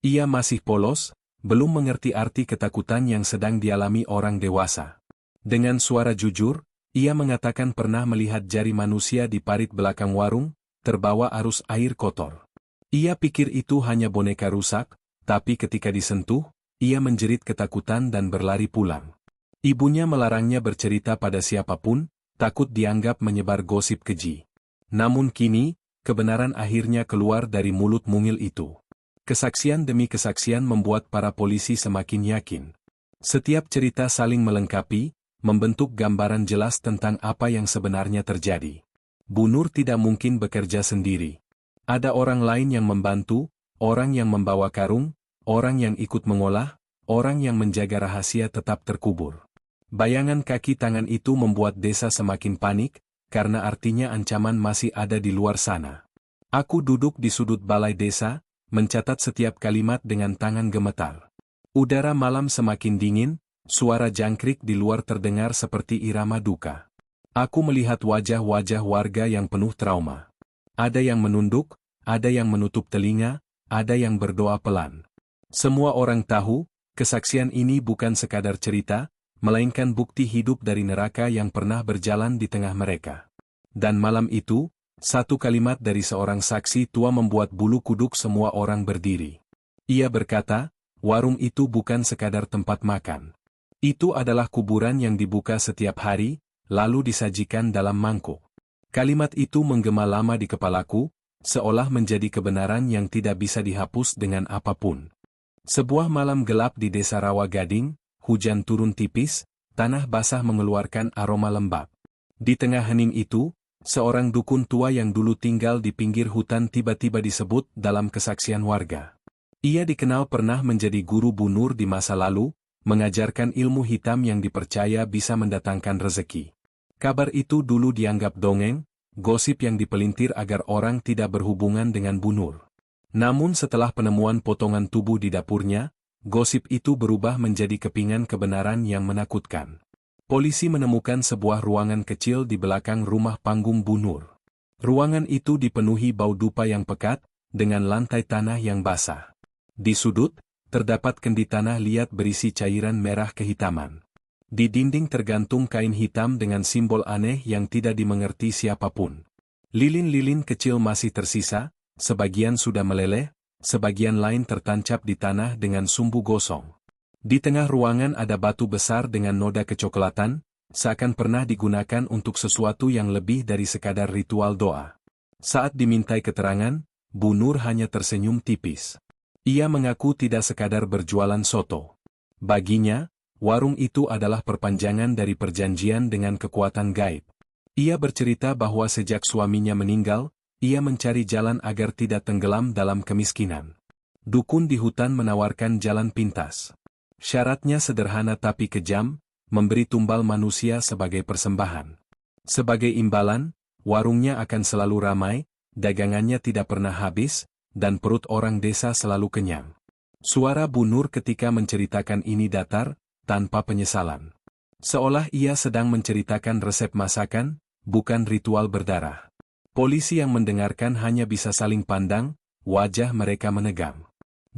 Ia masih polos, belum mengerti arti ketakutan yang sedang dialami orang dewasa. Dengan suara jujur, ia mengatakan pernah melihat jari manusia di parit belakang warung, terbawa arus air kotor. Ia pikir itu hanya boneka rusak, tapi ketika disentuh, ia menjerit ketakutan dan berlari pulang. Ibunya melarangnya bercerita pada siapapun, takut dianggap menyebar gosip keji. Namun kini, kebenaran akhirnya keluar dari mulut mungil itu. Kesaksian demi kesaksian membuat para polisi semakin yakin. Setiap cerita saling melengkapi, membentuk gambaran jelas tentang apa yang sebenarnya terjadi. Bu Nur tidak mungkin bekerja sendiri. Ada orang lain yang membantu, orang yang membawa karung, orang yang ikut mengolah, orang yang menjaga rahasia tetap terkubur. Bayangan kaki tangan itu membuat desa semakin panik, karena artinya ancaman masih ada di luar sana. Aku duduk di sudut balai desa, mencatat setiap kalimat dengan tangan gemetar. Udara malam semakin dingin, suara jangkrik di luar terdengar seperti irama duka. Aku melihat wajah-wajah warga yang penuh trauma. Ada yang menunduk, ada yang menutup telinga, ada yang berdoa pelan. Semua orang tahu, kesaksian ini bukan sekadar cerita, melainkan bukti hidup dari neraka yang pernah berjalan di tengah mereka. Dan malam itu, satu kalimat dari seorang saksi tua membuat bulu kuduk semua orang berdiri. Ia berkata, warung itu bukan sekadar tempat makan. Itu adalah kuburan yang dibuka setiap hari, lalu disajikan dalam mangkuk. Kalimat itu menggema lama di kepalaku, seolah menjadi kebenaran yang tidak bisa dihapus dengan apapun. Sebuah malam gelap di desa Rawa Gading, hujan turun tipis, tanah basah mengeluarkan aroma lembab. Di tengah hening itu, seorang dukun tua yang dulu tinggal di pinggir hutan tiba-tiba disebut dalam kesaksian warga. Ia dikenal pernah menjadi guru Bu Nur di masa lalu, mengajarkan ilmu hitam yang dipercaya bisa mendatangkan rezeki. Kabar itu dulu dianggap dongeng, gosip yang dipelintir agar orang tidak berhubungan dengan Bu Nur. Namun setelah penemuan potongan tubuh di dapurnya, gosip itu berubah menjadi kepingan kebenaran yang menakutkan. Polisi menemukan sebuah ruangan kecil di belakang rumah panggung Bu Nur. Ruangan itu dipenuhi bau dupa yang pekat, dengan lantai tanah yang basah. Di sudut, terdapat kendi tanah liat berisi cairan merah kehitaman. Di dinding tergantung kain hitam dengan simbol aneh yang tidak dimengerti siapapun. Lilin-lilin kecil masih tersisa, sebagian sudah meleleh, sebagian lain tertancap di tanah dengan sumbu gosong. Di tengah ruangan ada batu besar dengan noda kecoklatan, seakan pernah digunakan untuk sesuatu yang lebih dari sekadar ritual doa. Saat dimintai keterangan, Bu Nur hanya tersenyum tipis. Ia mengaku tidak sekadar berjualan soto. Baginya, warung itu adalah perpanjangan dari perjanjian dengan kekuatan gaib. Ia bercerita bahwa sejak suaminya meninggal, ia mencari jalan agar tidak tenggelam dalam kemiskinan. Dukun di hutan menawarkan jalan pintas. Syaratnya sederhana tapi kejam, memberi tumbal manusia sebagai persembahan. Sebagai imbalan, warungnya akan selalu ramai, dagangannya tidak pernah habis, dan perut orang desa selalu kenyang. Suara Bu Nur ketika menceritakan ini datar, tanpa penyesalan. Seolah ia sedang menceritakan resep masakan, bukan ritual berdarah. Polisi yang mendengarkan hanya bisa saling pandang, wajah mereka menegang.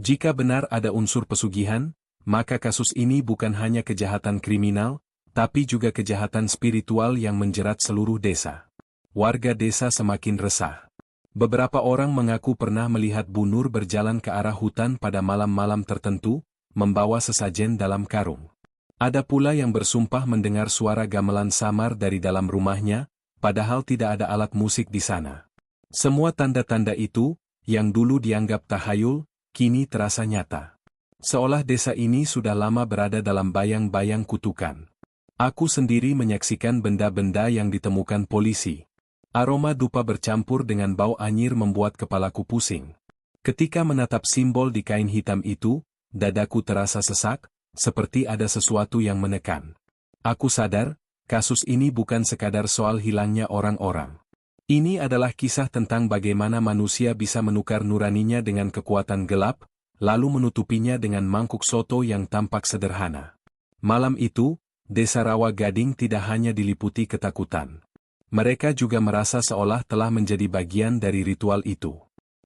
Jika benar ada unsur pesugihan, maka kasus ini bukan hanya kejahatan kriminal, tapi juga kejahatan spiritual yang menjerat seluruh desa. Warga desa semakin resah. Beberapa orang mengaku pernah melihat Bu Nur berjalan ke arah hutan pada malam-malam tertentu, membawa sesajen dalam karung. Ada pula yang bersumpah mendengar suara gamelan samar dari dalam rumahnya, padahal tidak ada alat musik di sana. Semua tanda-tanda itu, yang dulu dianggap tahayul, kini terasa nyata. Seolah desa ini sudah lama berada dalam bayang-bayang kutukan. Aku sendiri menyaksikan benda-benda yang ditemukan polisi. Aroma dupa bercampur dengan bau anyir membuat kepalaku pusing. Ketika menatap simbol di kain hitam itu, dadaku terasa sesak, seperti ada sesuatu yang menekan. Aku sadar, kasus ini bukan sekadar soal hilangnya orang-orang. Ini adalah kisah tentang bagaimana manusia bisa menukar nuraninya dengan kekuatan gelap, lalu menutupinya dengan mangkuk soto yang tampak sederhana. Malam itu, desa Rawa Gading tidak hanya diliputi ketakutan. Mereka juga merasa seolah telah menjadi bagian dari ritual itu.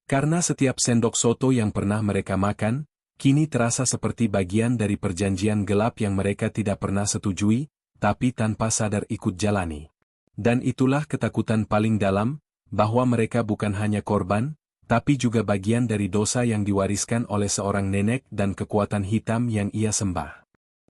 Karena setiap sendok soto yang pernah mereka makan, kini terasa seperti bagian dari perjanjian gelap yang mereka tidak pernah setujui, tapi tanpa sadar ikut jalani. Dan itulah ketakutan paling dalam, bahwa mereka bukan hanya korban, tapi juga bagian dari dosa yang diwariskan oleh seorang nenek dan kekuatan hitam yang ia sembah.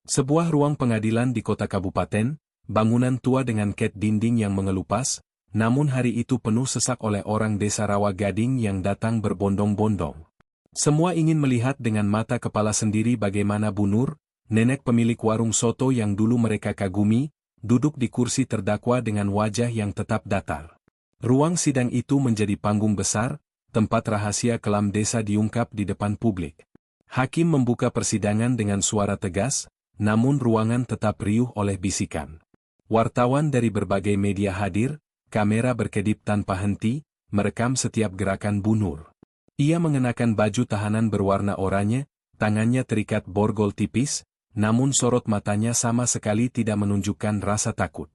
Sebuah ruang pengadilan di kota kabupaten, bangunan tua dengan cat dinding yang mengelupas, namun hari itu penuh sesak oleh orang desa Rawa Gading yang datang berbondong-bondong. Semua ingin melihat dengan mata kepala sendiri bagaimana Bu Nur, nenek pemilik warung soto yang dulu mereka kagumi, duduk di kursi terdakwa dengan wajah yang tetap datar. Ruang sidang itu menjadi panggung besar, tempat rahasia kelam desa diungkap di depan publik. Hakim membuka persidangan dengan suara tegas, namun ruangan tetap riuh oleh bisikan. Wartawan dari berbagai media hadir, kamera berkedip tanpa henti, merekam setiap gerakan Bu Nur. Ia mengenakan baju tahanan berwarna oranye, tangannya terikat borgol tipis, namun sorot matanya sama sekali tidak menunjukkan rasa takut.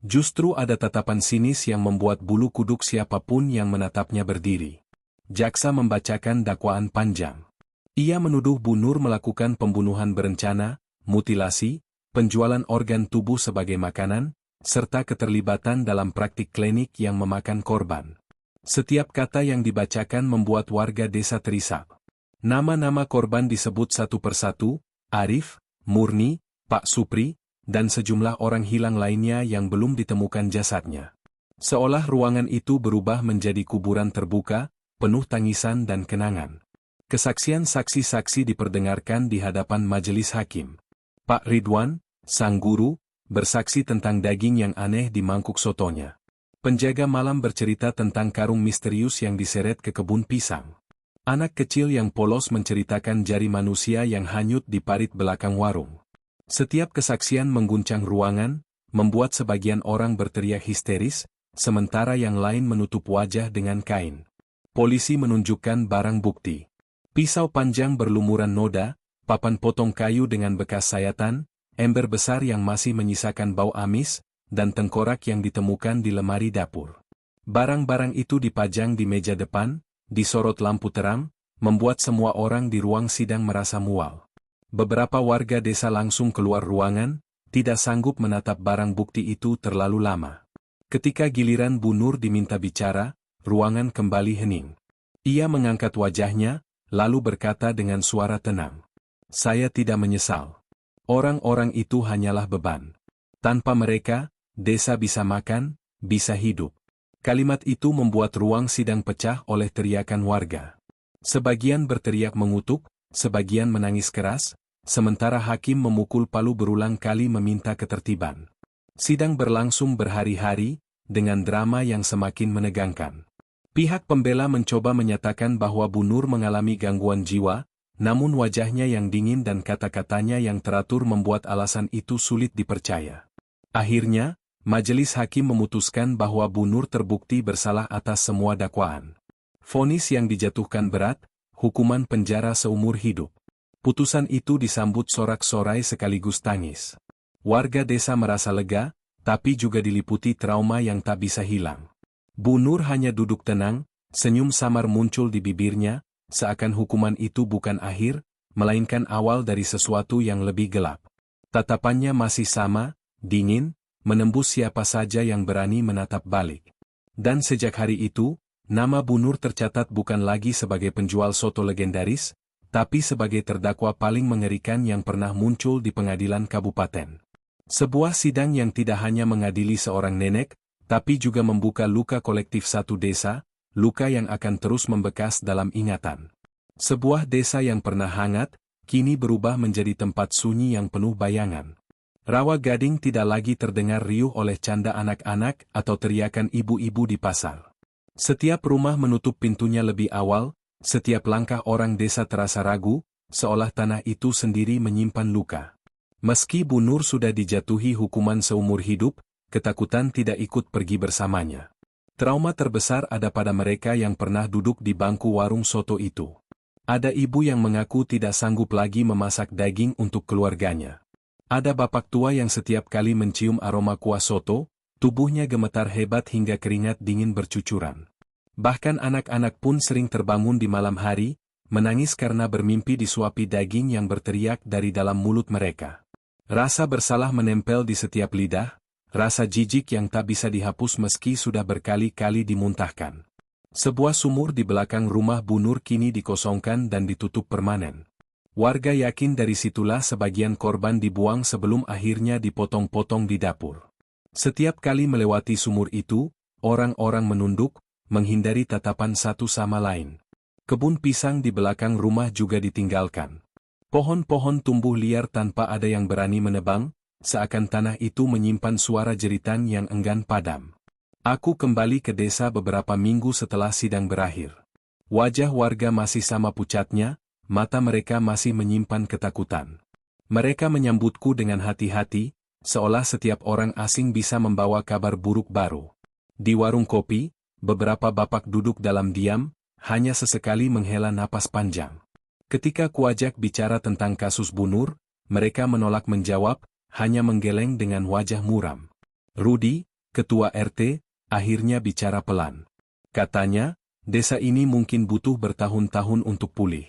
Justru ada tatapan sinis yang membuat bulu kuduk siapapun yang menatapnya berdiri. Jaksa membacakan dakwaan panjang. Ia menuduh Bu Nur melakukan pembunuhan berencana, mutilasi, penjualan organ tubuh sebagai makanan, serta keterlibatan dalam praktik klinik yang memakan korban. Setiap kata yang dibacakan membuat warga desa terisak. Nama-nama korban disebut satu persatu, Arif, Murni, Pak Supri, dan sejumlah orang hilang lainnya yang belum ditemukan jasadnya. Seolah ruangan itu berubah menjadi kuburan terbuka, penuh tangisan dan kenangan. Kesaksian saksi-saksi diperdengarkan di hadapan majelis hakim. Pak Ridwan, sang guru, bersaksi tentang daging yang aneh di mangkuk sotonya. Penjaga malam bercerita tentang karung misterius yang diseret ke kebun pisang. Anak kecil yang polos menceritakan jari manusia yang hanyut di parit belakang warung. Setiap kesaksian mengguncang ruangan, membuat sebagian orang berteriak histeris, sementara yang lain menutup wajah dengan kain. Polisi menunjukkan barang bukti. Pisau panjang berlumuran noda, papan potong kayu dengan bekas sayatan, ember besar yang masih menyisakan bau amis, dan tengkorak yang ditemukan di lemari dapur. Barang-barang itu dipajang di meja depan, disorot lampu terang, membuat semua orang di ruang sidang merasa mual. Beberapa warga desa langsung keluar ruangan, tidak sanggup menatap barang bukti itu terlalu lama. Ketika giliran Bu Nur diminta bicara, ruangan kembali hening. Ia mengangkat wajahnya, lalu berkata dengan suara tenang. Saya tidak menyesal. Orang-orang itu hanyalah beban. Tanpa mereka, desa bisa makan, bisa hidup. Kalimat itu membuat ruang sidang pecah oleh teriakan warga. Sebagian berteriak mengutuk, sebagian menangis keras, sementara hakim memukul palu berulang kali meminta ketertiban. Sidang berlangsung berhari-hari, dengan drama yang semakin menegangkan. Pihak pembela mencoba menyatakan bahwa Bu Nur mengalami gangguan jiwa, namun wajahnya yang dingin dan kata-katanya yang teratur membuat alasan itu sulit dipercaya. Akhirnya, majelis hakim memutuskan bahwa Bu Nur terbukti bersalah atas semua dakwaan. Vonis yang dijatuhkan berat, hukuman penjara seumur hidup. Putusan itu disambut sorak-sorai sekaligus tangis. Warga desa merasa lega, tapi juga diliputi trauma yang tak bisa hilang. Bu Nur hanya duduk tenang, senyum samar muncul di bibirnya, seakan hukuman itu bukan akhir, melainkan awal dari sesuatu yang lebih gelap. Tatapannya masih sama, dingin, menembus siapa saja yang berani menatap balik. Dan sejak hari itu, nama Bu Nur tercatat bukan lagi sebagai penjual soto legendaris, tapi sebagai terdakwa paling mengerikan yang pernah muncul di pengadilan kabupaten. Sebuah sidang yang tidak hanya mengadili seorang nenek, tapi juga membuka luka kolektif satu desa, luka yang akan terus membekas dalam ingatan. Sebuah desa yang pernah hangat, kini berubah menjadi tempat sunyi yang penuh bayangan. Rawa Gading tidak lagi terdengar riuh oleh canda anak-anak atau teriakan ibu-ibu di pasar. Setiap rumah menutup pintunya lebih awal, setiap langkah orang desa terasa ragu, seolah tanah itu sendiri menyimpan luka. Meski Bu Nur sudah dijatuhi hukuman seumur hidup, ketakutan tidak ikut pergi bersamanya. Trauma terbesar ada pada mereka yang pernah duduk di bangku warung soto itu. Ada ibu yang mengaku tidak sanggup lagi memasak daging untuk keluarganya. Ada bapak tua yang setiap kali mencium aroma kuah soto, tubuhnya gemetar hebat hingga keringat dingin bercucuran. Bahkan anak-anak pun sering terbangun di malam hari, menangis karena bermimpi disuapi daging yang berteriak dari dalam mulut mereka. Rasa bersalah menempel di setiap lidah, rasa jijik yang tak bisa dihapus meski sudah berkali-kali dimuntahkan. Sebuah sumur di belakang rumah Bu Nur kini dikosongkan dan ditutup permanen. Warga yakin dari situlah sebagian korban dibuang sebelum akhirnya dipotong-potong di dapur. Setiap kali melewati sumur itu, orang-orang menunduk, menghindari tatapan satu sama lain. Kebun pisang di belakang rumah juga ditinggalkan. Pohon-pohon tumbuh liar tanpa ada yang berani menebang, seakan tanah itu menyimpan suara jeritan yang enggan padam. Aku kembali ke desa beberapa minggu setelah sidang berakhir. Wajah warga masih sama pucatnya, mata mereka masih menyimpan ketakutan. Mereka menyambutku dengan hati-hati, seolah setiap orang asing bisa membawa kabar buruk baru. Di warung kopi, beberapa bapak duduk dalam diam, hanya sesekali menghela napas panjang. Ketika kuajak bicara tentang kasus Bu Nur, mereka menolak menjawab, hanya menggeleng dengan wajah muram. Rudi, ketua RT, akhirnya bicara pelan. Katanya, desa ini mungkin butuh bertahun-tahun untuk pulih.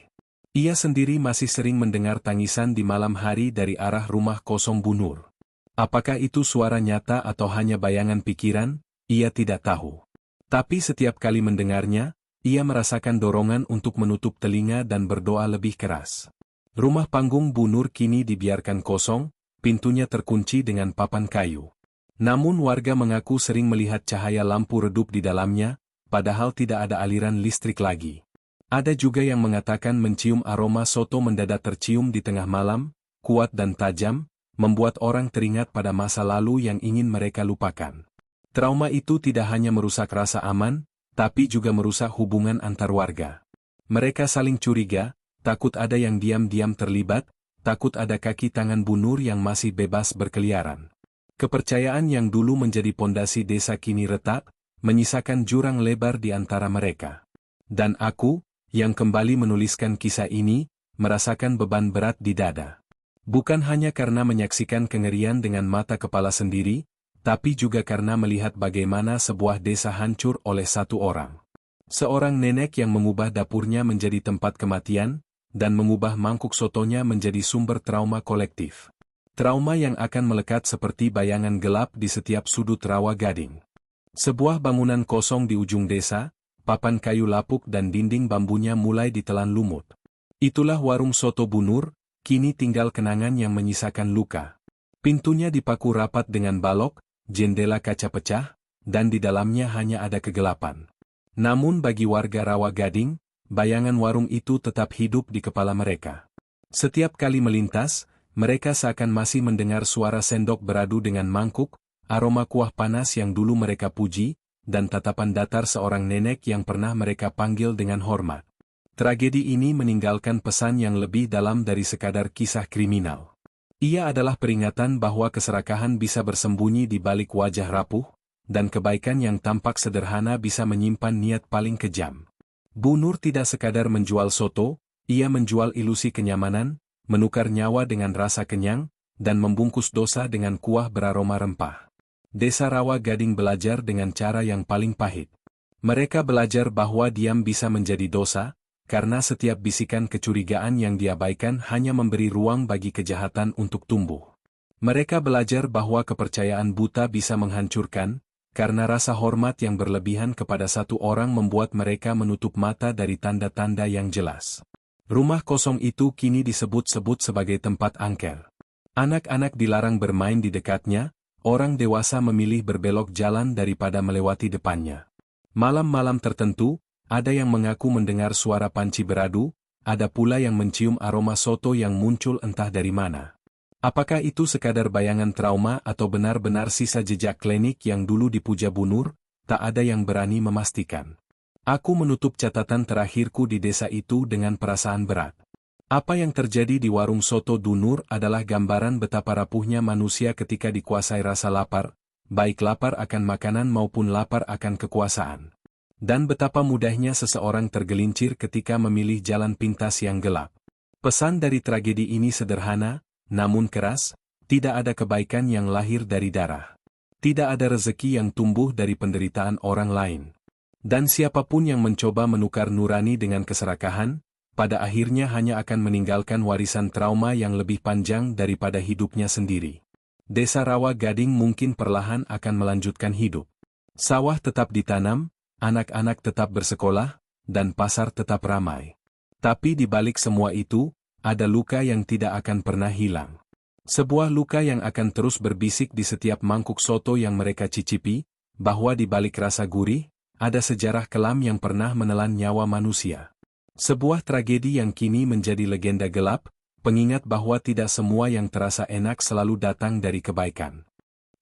Ia sendiri masih sering mendengar tangisan di malam hari dari arah rumah kosong Bu Nur. Apakah itu suara nyata atau hanya bayangan pikiran, ia tidak tahu. Tapi setiap kali mendengarnya, ia merasakan dorongan untuk menutup telinga dan berdoa lebih keras. Rumah panggung Bu Nur kini dibiarkan kosong, pintunya terkunci dengan papan kayu. Namun warga mengaku sering melihat cahaya lampu redup di dalamnya, padahal tidak ada aliran listrik lagi. Ada juga yang mengatakan mencium aroma soto mendadak tercium di tengah malam, kuat dan tajam, membuat orang teringat pada masa lalu yang ingin mereka lupakan. Trauma itu tidak hanya merusak rasa aman, tapi juga merusak hubungan antar warga. Mereka saling curiga, takut ada yang diam-diam terlibat, takut ada kaki tangan Bu Nur yang masih bebas berkeliaran. Kepercayaan yang dulu menjadi pondasi desa kini retak, menyisakan jurang lebar di antara mereka. Dan aku, yang kembali menuliskan kisah ini, merasakan beban berat di dada. Bukan hanya karena menyaksikan kengerian dengan mata kepala sendiri, tapi juga karena melihat bagaimana sebuah desa hancur oleh satu orang. Seorang nenek yang mengubah dapurnya menjadi tempat kematian, dan mengubah mangkuk sotonya menjadi sumber trauma kolektif. Trauma yang akan melekat seperti bayangan gelap di setiap sudut Rawa Gading. Sebuah bangunan kosong di ujung desa, papan kayu lapuk dan dinding bambunya mulai ditelan lumut. Itulah warung soto Bu Nur, kini tinggal kenangan yang menyisakan luka. Pintunya dipaku rapat dengan balok, jendela kaca pecah, dan di dalamnya hanya ada kegelapan. Namun bagi warga Rawa Gading, bayangan warung itu tetap hidup di kepala mereka. Setiap kali melintas, mereka seakan masih mendengar suara sendok beradu dengan mangkuk, aroma kuah panas yang dulu mereka puji, dan tatapan datar seorang nenek yang pernah mereka panggil dengan hormat. Tragedi ini meninggalkan pesan yang lebih dalam dari sekadar kisah kriminal. Ia adalah peringatan bahwa keserakahan bisa bersembunyi di balik wajah rapuh, dan kebaikan yang tampak sederhana bisa menyimpan niat paling kejam. Bu Nur tidak sekadar menjual soto, ia menjual ilusi kenyamanan, menukar nyawa dengan rasa kenyang, dan membungkus dosa dengan kuah beraroma rempah. Desa Rawa Gading belajar dengan cara yang paling pahit. Mereka belajar bahwa diam bisa menjadi dosa, karena setiap bisikan kecurigaan yang diabaikan hanya memberi ruang bagi kejahatan untuk tumbuh. Mereka belajar bahwa kepercayaan buta bisa menghancurkan, karena rasa hormat yang berlebihan kepada satu orang membuat mereka menutup mata dari tanda-tanda yang jelas. Rumah kosong itu kini disebut-sebut sebagai tempat angker. Anak-anak dilarang bermain di dekatnya, orang dewasa memilih berbelok jalan daripada melewati depannya. Malam-malam tertentu, ada yang mengaku mendengar suara panci beradu, ada pula yang mencium aroma soto yang muncul entah dari mana. Apakah itu sekadar bayangan trauma atau benar-benar sisa jejak klinik yang dulu dipuja Bu Nur? Tak ada yang berani memastikan. Aku menutup catatan terakhirku di desa itu dengan perasaan berat. Apa yang terjadi di warung soto Bu Nur adalah gambaran betapa rapuhnya manusia ketika dikuasai rasa lapar, baik lapar akan makanan maupun lapar akan kekuasaan. Dan betapa mudahnya seseorang tergelincir ketika memilih jalan pintas yang gelap. Pesan dari tragedi ini sederhana, namun keras, tidak ada kebaikan yang lahir dari darah. Tidak ada rezeki yang tumbuh dari penderitaan orang lain. Dan siapapun yang mencoba menukar nurani dengan keserakahan, pada akhirnya hanya akan meninggalkan warisan trauma yang lebih panjang daripada hidupnya sendiri. Desa Rawa Gading mungkin perlahan akan melanjutkan hidup. Sawah tetap ditanam, anak-anak tetap bersekolah, dan pasar tetap ramai. Tapi di balik semua itu, ada luka yang tidak akan pernah hilang. Sebuah luka yang akan terus berbisik di setiap mangkuk soto yang mereka cicipi, bahwa di balik rasa gurih, ada sejarah kelam yang pernah menelan nyawa manusia. Sebuah tragedi yang kini menjadi legenda gelap, pengingat bahwa tidak semua yang terasa enak selalu datang dari kebaikan.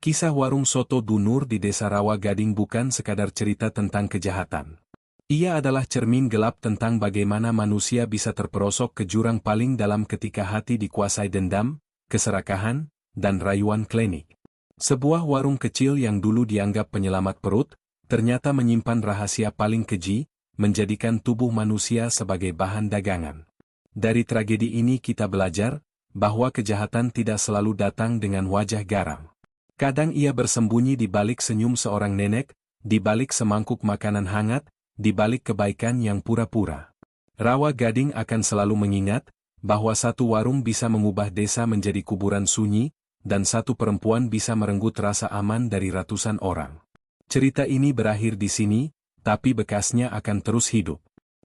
Kisah warung soto Dunur di Desa Rawa Gading bukan sekadar cerita tentang kejahatan. Ia adalah cermin gelap tentang bagaimana manusia bisa terperosok ke jurang paling dalam ketika hati dikuasai dendam, keserakahan, dan rayuan klinik. Sebuah warung kecil yang dulu dianggap penyelamat perut, ternyata menyimpan rahasia paling keji, menjadikan tubuh manusia sebagai bahan dagangan. Dari tragedi ini kita belajar, bahwa kejahatan tidak selalu datang dengan wajah garang. Kadang ia bersembunyi di balik senyum seorang nenek, di balik semangkuk makanan hangat, di balik kebaikan yang pura-pura. Rawa Gading akan selalu mengingat, bahwa satu warung bisa mengubah desa menjadi kuburan sunyi, dan satu perempuan bisa merenggut rasa aman dari ratusan orang. Cerita ini berakhir di sini, tapi bekasnya akan terus hidup.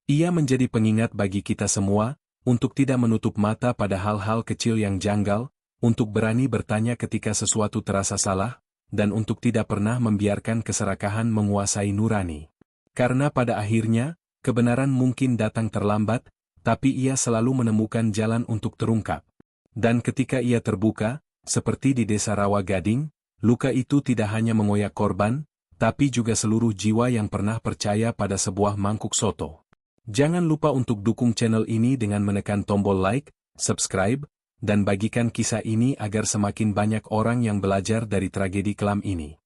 Ia menjadi pengingat bagi kita semua, untuk tidak menutup mata pada hal-hal kecil yang janggal, untuk berani bertanya ketika sesuatu terasa salah, dan untuk tidak pernah membiarkan keserakahan menguasai nurani. Karena pada akhirnya, kebenaran mungkin datang terlambat, tapi ia selalu menemukan jalan untuk terungkap. Dan ketika ia terbuka, seperti di Desa Rawa Gading, luka itu tidak hanya mengoyak korban, tapi juga seluruh jiwa yang pernah percaya pada sebuah mangkuk soto. Jangan lupa untuk dukung channel ini dengan menekan tombol like, subscribe, dan bagikan kisah ini agar semakin banyak orang yang belajar dari tragedi kelam ini.